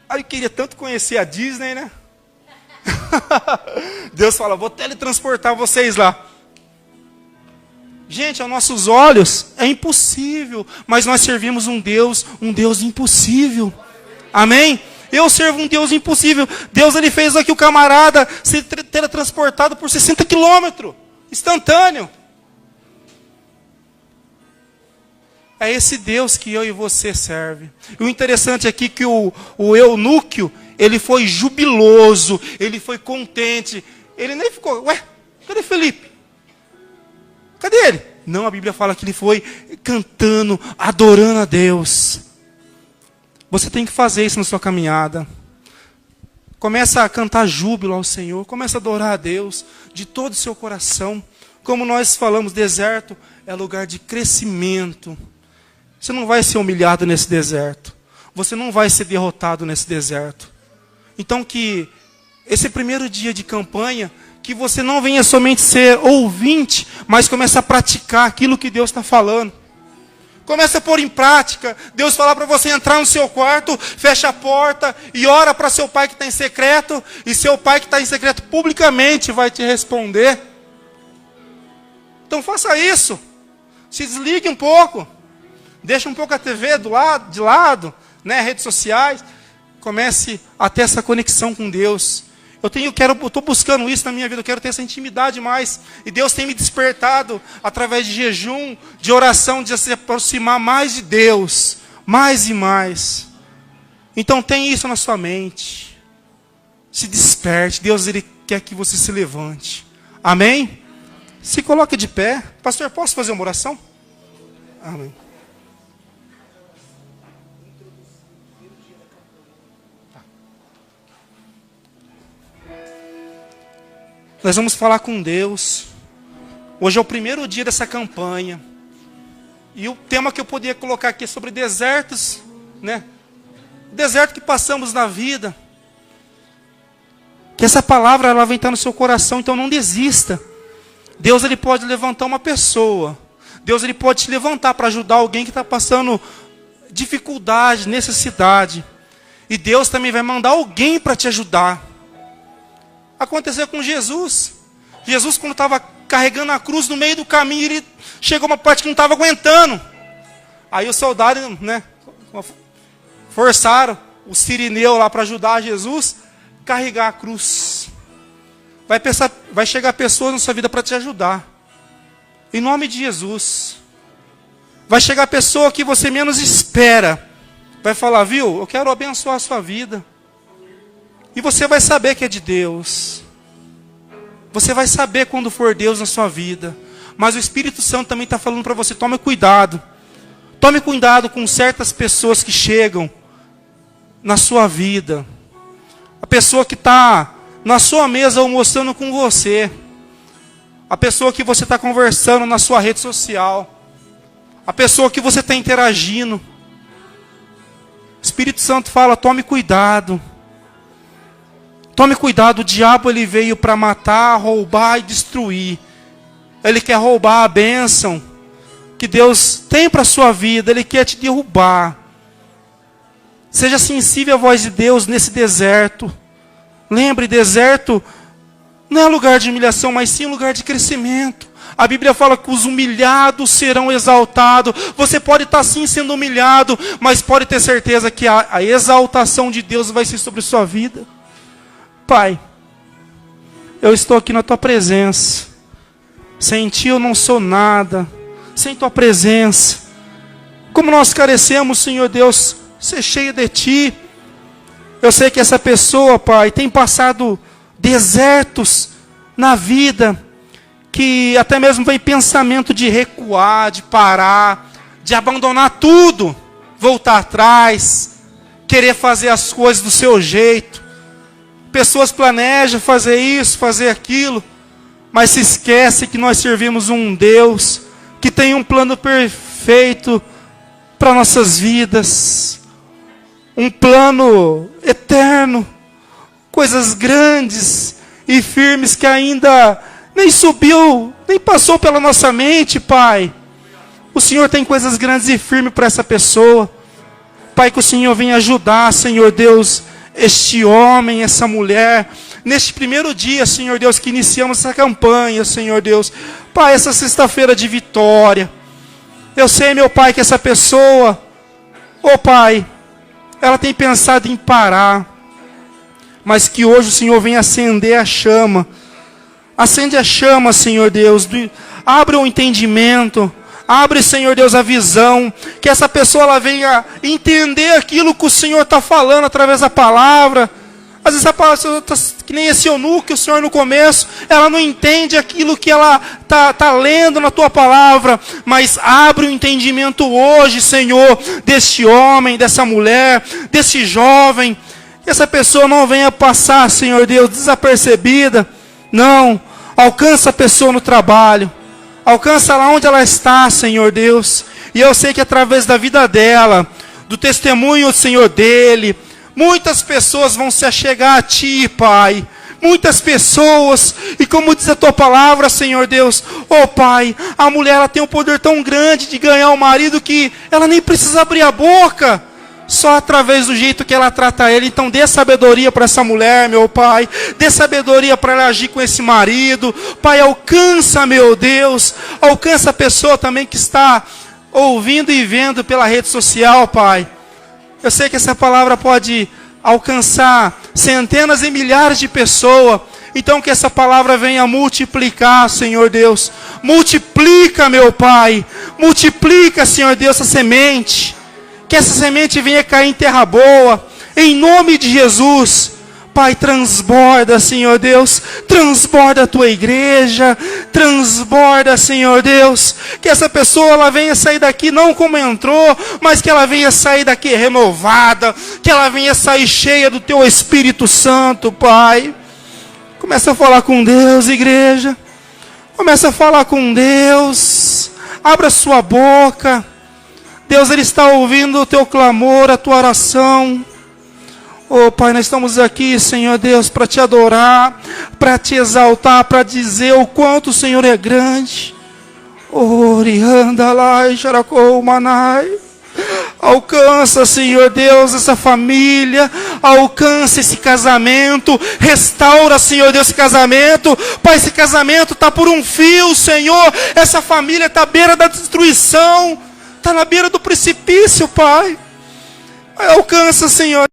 Aí eu queria tanto conhecer a Disney, né? Deus fala, vou teletransportar vocês lá. Gente, aos nossos olhos é impossível, mas nós servimos um Deus impossível. Amém? Eu servo um Deus impossível. Deus, Ele fez aqui o camarada ser teletransportado por 60 quilômetros. Instantâneo. É esse Deus que eu e você serve. E o interessante aqui é que o eunuco, ele foi jubiloso, ele foi contente. Ele nem ficou, ué, cadê Felipe? Cadê ele? Não, a Bíblia fala que ele foi cantando, adorando a Deus. Você tem que fazer isso na sua caminhada. Começa a cantar júbilo ao Senhor. Começa a adorar a Deus de todo o seu coração. Como nós falamos, deserto é lugar de crescimento. Você não vai ser humilhado nesse deserto. Você não vai ser derrotado nesse deserto. Então que esse primeiro dia de campanha, que você não venha somente ser ouvinte, mas comece a praticar aquilo que Deus está falando. Comece a pôr em prática. Deus falar para você entrar no seu quarto, fecha a porta e ora para seu pai que está em secreto, e seu pai que está em secreto publicamente vai te responder. Então faça isso. Se desligue um pouco. Deixa um pouco a TV de lado, né, redes sociais. Comece a ter essa conexão com Deus. Eu estou buscando isso na minha vida, eu quero ter essa intimidade mais. E Deus tem me despertado através de jejum, de oração, de se aproximar mais de Deus. Mais e mais. Então tem isso na sua mente. Se desperte. Deus, Ele quer que você se levante. Amém? Se coloque de pé. Pastor, posso fazer uma oração? Amém. Nós vamos falar com Deus. Hoje é o primeiro dia dessa campanha. E o tema que eu poderia colocar aqui é sobre desertos, né? O deserto que passamos na vida. Que essa palavra ela vem estar no seu coração, então não desista. Deus ele pode levantar uma pessoa. Deus ele pode te levantar para ajudar alguém que está passando dificuldade, necessidade. E Deus também vai mandar alguém para te ajudar. Aconteceu com Jesus. Jesus, quando estava carregando a cruz no meio do caminho, ele chegou a uma parte que não estava aguentando. Aí os soldados, né, forçaram o sirineu lá para ajudar Jesus a carregar a cruz. Vai chegar pessoas na sua vida para te ajudar. Em nome de Jesus. Vai chegar a pessoa que você menos espera. Vai falar, viu, eu quero abençoar a sua vida. E você vai saber que é de Deus. Você vai saber quando for Deus na sua vida. Mas o Espírito Santo também está falando para você, tome cuidado. Tome cuidado com certas pessoas que chegam na sua vida. A pessoa que está na sua mesa almoçando com você. A pessoa que você está conversando na sua rede social. A pessoa que você está interagindo. O Espírito Santo fala, tome cuidado. Tome cuidado, o diabo ele veio para matar, roubar e destruir. Ele quer roubar a bênção que Deus tem para a sua vida. Ele quer te derrubar. Seja sensível à voz de Deus nesse deserto. Lembre, deserto não é lugar de humilhação, mas sim lugar de crescimento. A Bíblia fala que os humilhados serão exaltados. Você pode estar sim sendo humilhado, mas pode ter certeza que a exaltação de Deus vai ser sobre a sua vida. Pai, eu estou aqui na Tua presença. Sem Ti eu não sou nada. Sem Tua presença. Como nós carecemos, Senhor Deus, ser cheio de Ti. Eu sei que essa pessoa, Pai, tem passado desertos na vida. Que até mesmo vem pensamento de recuar, de parar, de abandonar tudo. Voltar atrás. Querer fazer as coisas do seu jeito. Pessoas planejam fazer isso, fazer aquilo, mas se esquece que nós servimos um Deus que tem um plano perfeito para nossas vidas, um plano eterno, coisas grandes e firmes que ainda nem subiu, nem passou pela nossa mente, Pai. O Senhor tem coisas grandes e firmes para essa pessoa. Pai, que o Senhor venha ajudar, Senhor Deus, este homem, essa mulher, neste primeiro dia, Senhor Deus, que iniciamos essa campanha, Senhor Deus. Pai, essa sexta-feira de vitória. Eu sei, meu Pai, que essa pessoa, Pai, ela tem pensado em parar. Mas que hoje o Senhor venha acender a chama. Acende a chama, Senhor Deus. Abre o entendimento. Abre, Senhor Deus, a visão. Que essa pessoa ela venha entender aquilo que o Senhor está falando através da palavra. Às vezes a palavra está que nem esse eunuco, o Senhor no começo, ela não entende aquilo que ela está lendo na tua palavra. Mas abre o entendimento hoje, Senhor, deste homem, dessa mulher, desse jovem. Que essa pessoa não venha passar, Senhor Deus, desapercebida. Não, alcança a pessoa no trabalho. Alcança lá onde ela está, Senhor Deus. E eu sei que através da vida dela, do testemunho, Senhor, dele, muitas pessoas vão se achegar a Ti, Pai. muitas pessoas, e como diz a tua palavra, Senhor Deus, oh Pai, a mulher ela tem um poder tão grande de ganhar o marido que ela nem precisa abrir a boca, só através do jeito que ela trata ele. Então dê sabedoria para essa mulher, meu Pai, dê sabedoria para ela agir com esse marido, Pai, alcança, meu Deus, alcança a pessoa também que está ouvindo e vendo pela rede social, Pai. Eu sei que essa palavra pode alcançar centenas e milhares de pessoas. Então que essa palavra venha multiplicar, Senhor Deus. Multiplica, meu Pai. Multiplica, Senhor Deus, essa semente. Que essa semente venha cair em terra boa. Em nome de Jesus. Pai, transborda, Senhor Deus. Transborda a tua igreja. Transborda, Senhor Deus. Que essa pessoa ela venha sair daqui não como entrou, mas que ela venha sair daqui renovada. Que ela venha sair cheia do teu Espírito Santo, Pai. Começa a falar com Deus, igreja. Começa a falar com Deus. Abra sua boca. Deus, Ele está ouvindo o teu clamor, a tua oração. Oh Pai, nós estamos aqui, Senhor Deus, para te adorar, para te exaltar, para dizer o quanto o Senhor é grande. Oriandalai, Xaracou, Manai. Alcança, Senhor Deus, essa família. Alcança esse casamento. Restaura, Senhor Deus, esse casamento. Pai, esse casamento está por um fio, Senhor. Essa família está à beira da destruição. Está na beira do precipício, Pai. Alcança, Senhor.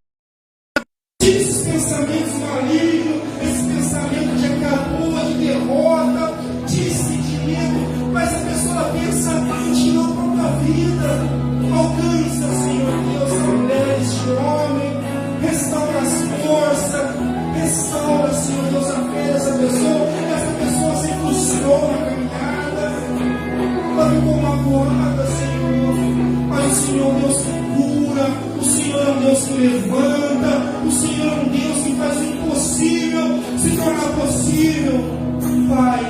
Esses pensamentos malignos, esse pensamento de acabou, de derrota, de medo, mas a pessoa pensa em não própria vida. Alcança, Senhor Deus, a mulher, este homem, restaura as forças, restaura, Senhor Deus, a fé dessa pessoa. Essa pessoa se frustrou na caminhada, ela ficou magoada, Senhor, mas o Senhor Deus que cura, o Senhor é um Deus que levanta, o Senhor é um Deus que faz o impossível se tornar possível. Pai,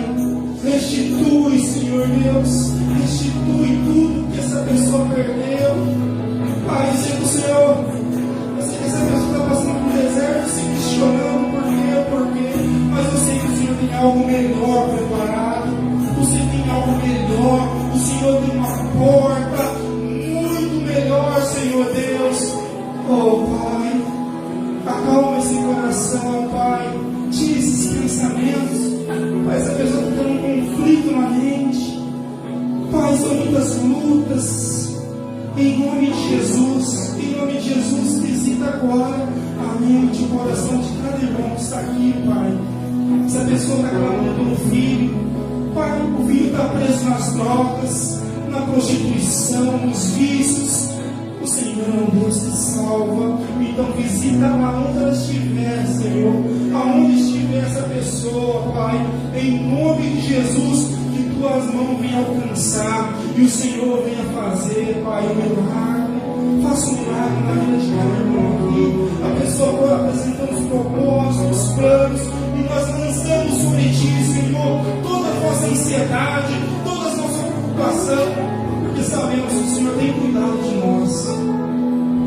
restitui, Senhor Deus, restitui tudo que essa pessoa perdeu. Pai, eu sei que o Senhor, eu sei que essa pessoa está passando por deserto, se questionando por quê, mas eu sei que o Senhor tem algo melhor preparado, o Senhor tem algo melhor, o Senhor tem uma porta muito melhor, Senhor Deus. Oh Pai, acalma esse coração, Pai, tira esses pensamentos. Pai, essa pessoa está tendo um conflito na mente, Pai, são muitas lutas. Em nome de Jesus, visita agora a mente, o coração de cada irmão que está aqui, Pai. Essa pessoa está clamando pelo filho, Pai, o filho está preso nas drogas, na prostituição, nos vícios. O Senhor é um Deus que salva. Então visita aonde ela estiver, Senhor, aonde estiver essa pessoa, Pai, em nome de Jesus, que tuas mãos venham alcançar e o Senhor venha fazer, Pai, um milagre. Faça um milagre na vida de cada irmão aqui. A pessoa agora apresentando os propósitos, os planos, e nós lançamos sobre ti, Senhor, toda a nossa ansiedade, toda a nossa preocupação, porque sabemos que o Senhor tem cuidado de nós.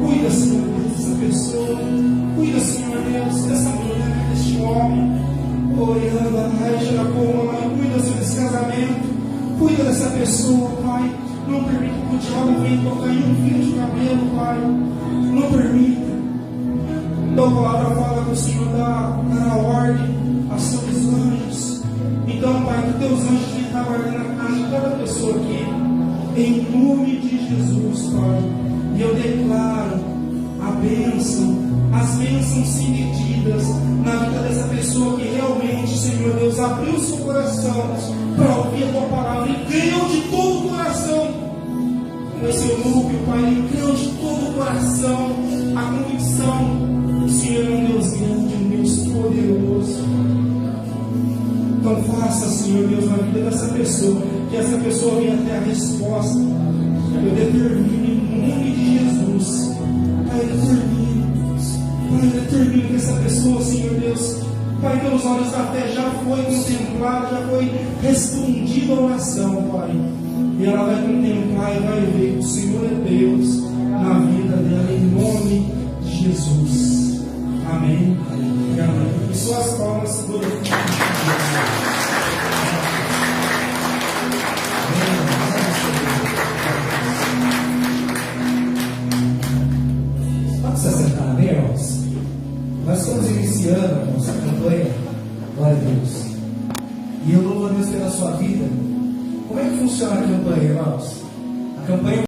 Cuida, Senhor Deus, dessa pessoa. Cuida, Senhor Deus, dessa mulher, deste homem. Cuida, Senhor, desse casamento. Cuida dessa pessoa, Pai. Não permita que o diabo venha tocar em um fio de cabelo, Pai. Não permita. Tua palavra fala que o Senhor dará ordem aos seus anjos. Então, Pai, que teus anjos venham estar guardando a casa de cada pessoa aqui. Em nome de Jesus, Pai. E eu declaro a bênção, as bênçãos sem medidas na vida dessa pessoa que realmente, Senhor Deus, abriu seu coração para ouvir a tua palavra e creu de todo o coração. Com esse núcleo, Pai, e creu de todo o coração a convicção que o Senhor é um Deus grande, um Deus poderoso. Então faça, Senhor Deus, na vida dessa pessoa, que essa pessoa venha até a resposta. Eu determino em nome de Jesus. Pai, determino que essa pessoa, Senhor Deus, Pai, pelos olhos da fé já foi contemplada, já foi respondida a oração, Pai. E ela vai contemplar e vai ver que o Senhor é Deus na vida dela, em nome de Jesus. Amém. E amém. suas palmas glorificam. Pode se assentar, amém, irmãos? Nós estamos iniciando a nossa campanha, glória a Deus. E eu louvo a Deus pela sua vida. Como é que funciona a campanha, irmãos? A campanha